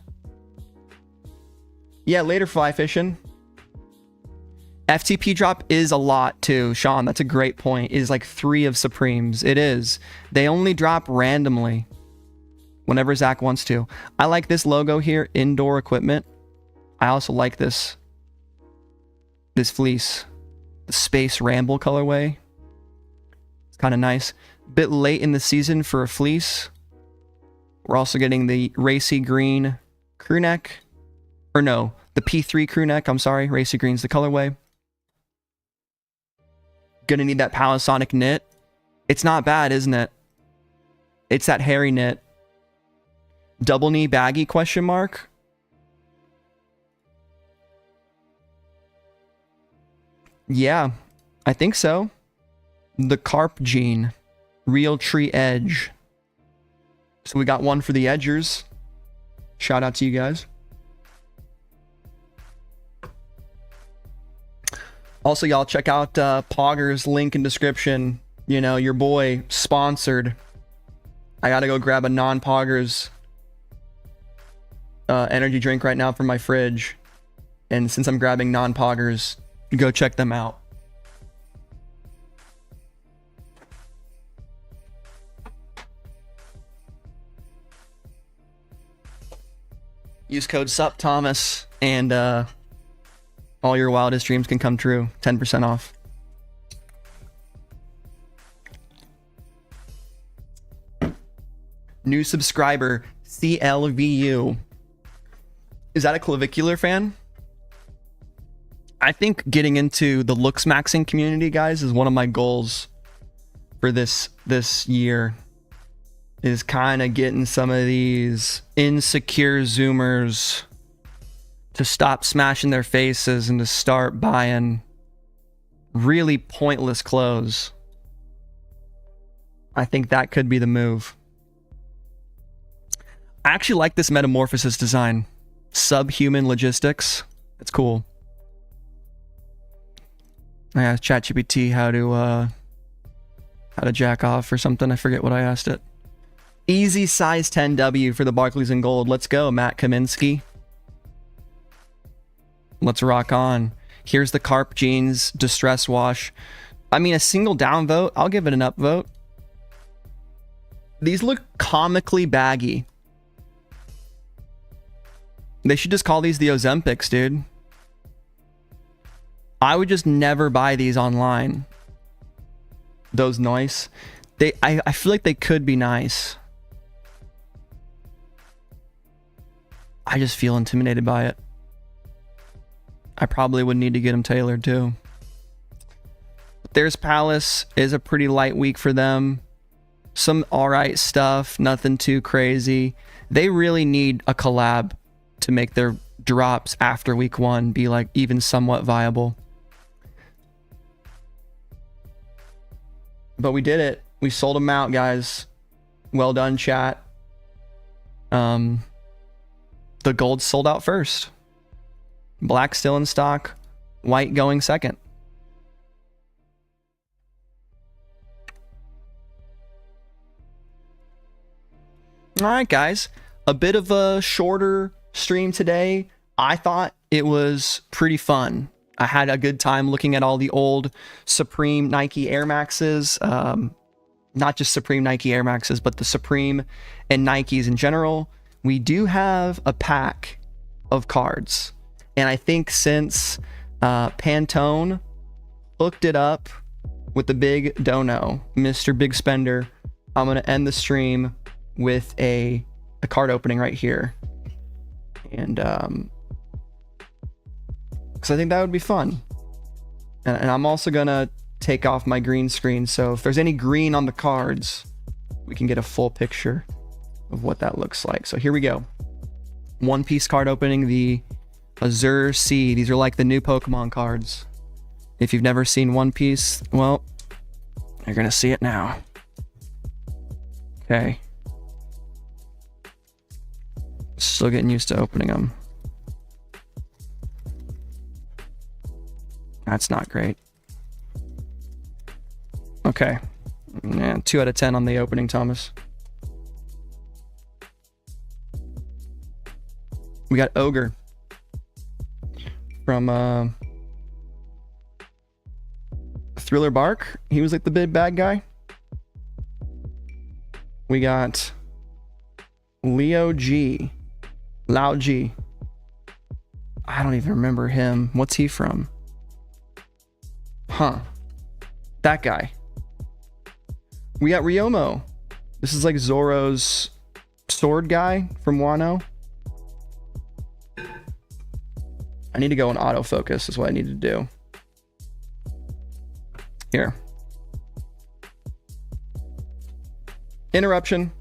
Yeah, later fly fishing. FTP drop is a lot too, Sean. That's a great point. It is like 3 of Supremes. It is. They only drop randomly. Whenever Zach wants to. I like this logo here, indoor equipment. I also like this fleece, the Space Ramble colorway. It's kind of nice. Bit late in the season for a fleece. We're also getting the racy green crew neck, or no, the P3 crew neck. I'm sorry, racy green's the colorway. Gonna need that Palisonic knit. It's not bad, isn't it? It's that hairy knit. Double knee baggy question mark. Yeah, I think so. The Carp Jean. Real Tree Edge. So we got one for the Edgers. Shout out to you guys. Also, y'all check out Pogger's link in description. You know, your boy sponsored. I gotta go grab a non-Poggers energy drink right now from my fridge, and since I'm grabbing non-Poggers, go check them out. Use code SupThomas and all your wildest dreams can come true. 10% off. New subscriber CLVU. Is that a clavicular fan? I think getting into the looks maxing community, guys, is one of my goals for this year. Is kind of getting some of these insecure Zoomers to stop smashing their faces and to start buying really pointless clothes. I think that could be the move. I actually like this Metamorphosis design. Subhuman logistics. It's cool. I asked ChatGPT how to jack off or something. I forget what I asked it. Easy size 10W for the Barkley's in gold. Let's go, Matt Kaminsky. Let's rock on. Here's the Carp Jeans distress wash. I mean, a single down vote. I'll give it an up vote. These look comically baggy. They should just call these the Ozempics, dude. I would just never buy these online. Those nice. I feel like they could be nice. I just feel intimidated by it. I probably would need to get them tailored too. There's Palace. Is a pretty light week for them. Some alright stuff, nothing too crazy. They really need a collab to make their drops after week 1 be like even somewhat viable. But we did it. We sold them out, guys. Well done, chat. The gold sold out first. Black still in stock. White going second. All right, guys. A bit of a shorter stream today. I thought it was pretty fun. I had a good time looking at all the old Supreme Nike Air Maxes. Not just Supreme Nike Air Maxes, but the Supreme and Nikes in general. We do have a pack of cards. And I think since Pantone hooked it up with the big dono, Mr. Big Spender, I'm going to end the stream with a card opening right here. And because I think that would be fun. And I'm also going to take off my green screen. So if there's any green on the cards, we can get a full picture of what that looks like. So here we go. One Piece card opening, the Azure Sea. These are like the new Pokemon cards. If you've never seen One Piece, well, you're going to see it now. Okay. Still getting used to opening them. That's not great. Okay. Yeah, 2 out of 10 on the opening, Thomas. We got Ogre from Thriller Bark. He was like the big bad guy. We got Lao G. I don't even remember him. What's he from? Huh. That guy. We got Ryomo. This is like Zoro's sword guy from Wano. I need to go in autofocus is what I need to do. Here. Interruption.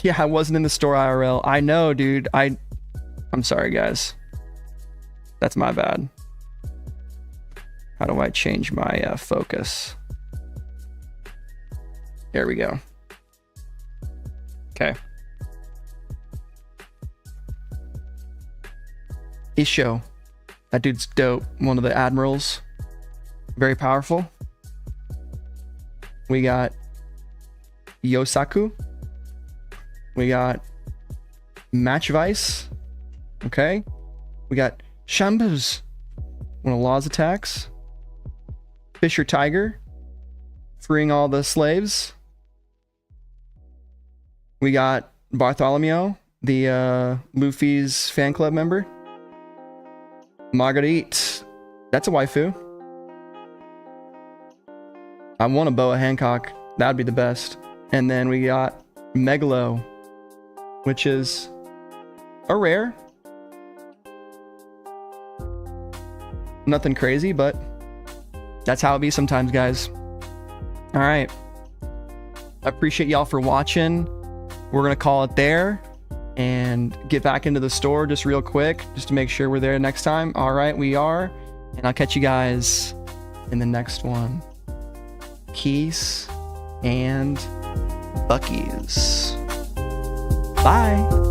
Yeah, I wasn't in the store IRL. I know, dude. I'm sorry, guys. That's my bad. How do I change my focus? There we go. Okay. Isho. That dude's dope. One of the admirals. Very powerful. We got Yosaku. We got Match Vice. Okay. We got Shambus. One of Law's attacks. Fisher Tiger. Freeing all the slaves. We got Bartholomew, the Luffy's fan club member. Marguerite. That's a waifu. I want a Boa Hancock. That'd be the best. And then we got Megalo, which is a rare. Nothing crazy, but that's how it be sometimes, guys. All right. I appreciate y'all for watching. We're going to call it there and get back into the store just real quick, just to make sure we're there next time. All right, we are. And I'll catch you guys in the next one. Peace and Bucky's. Bye.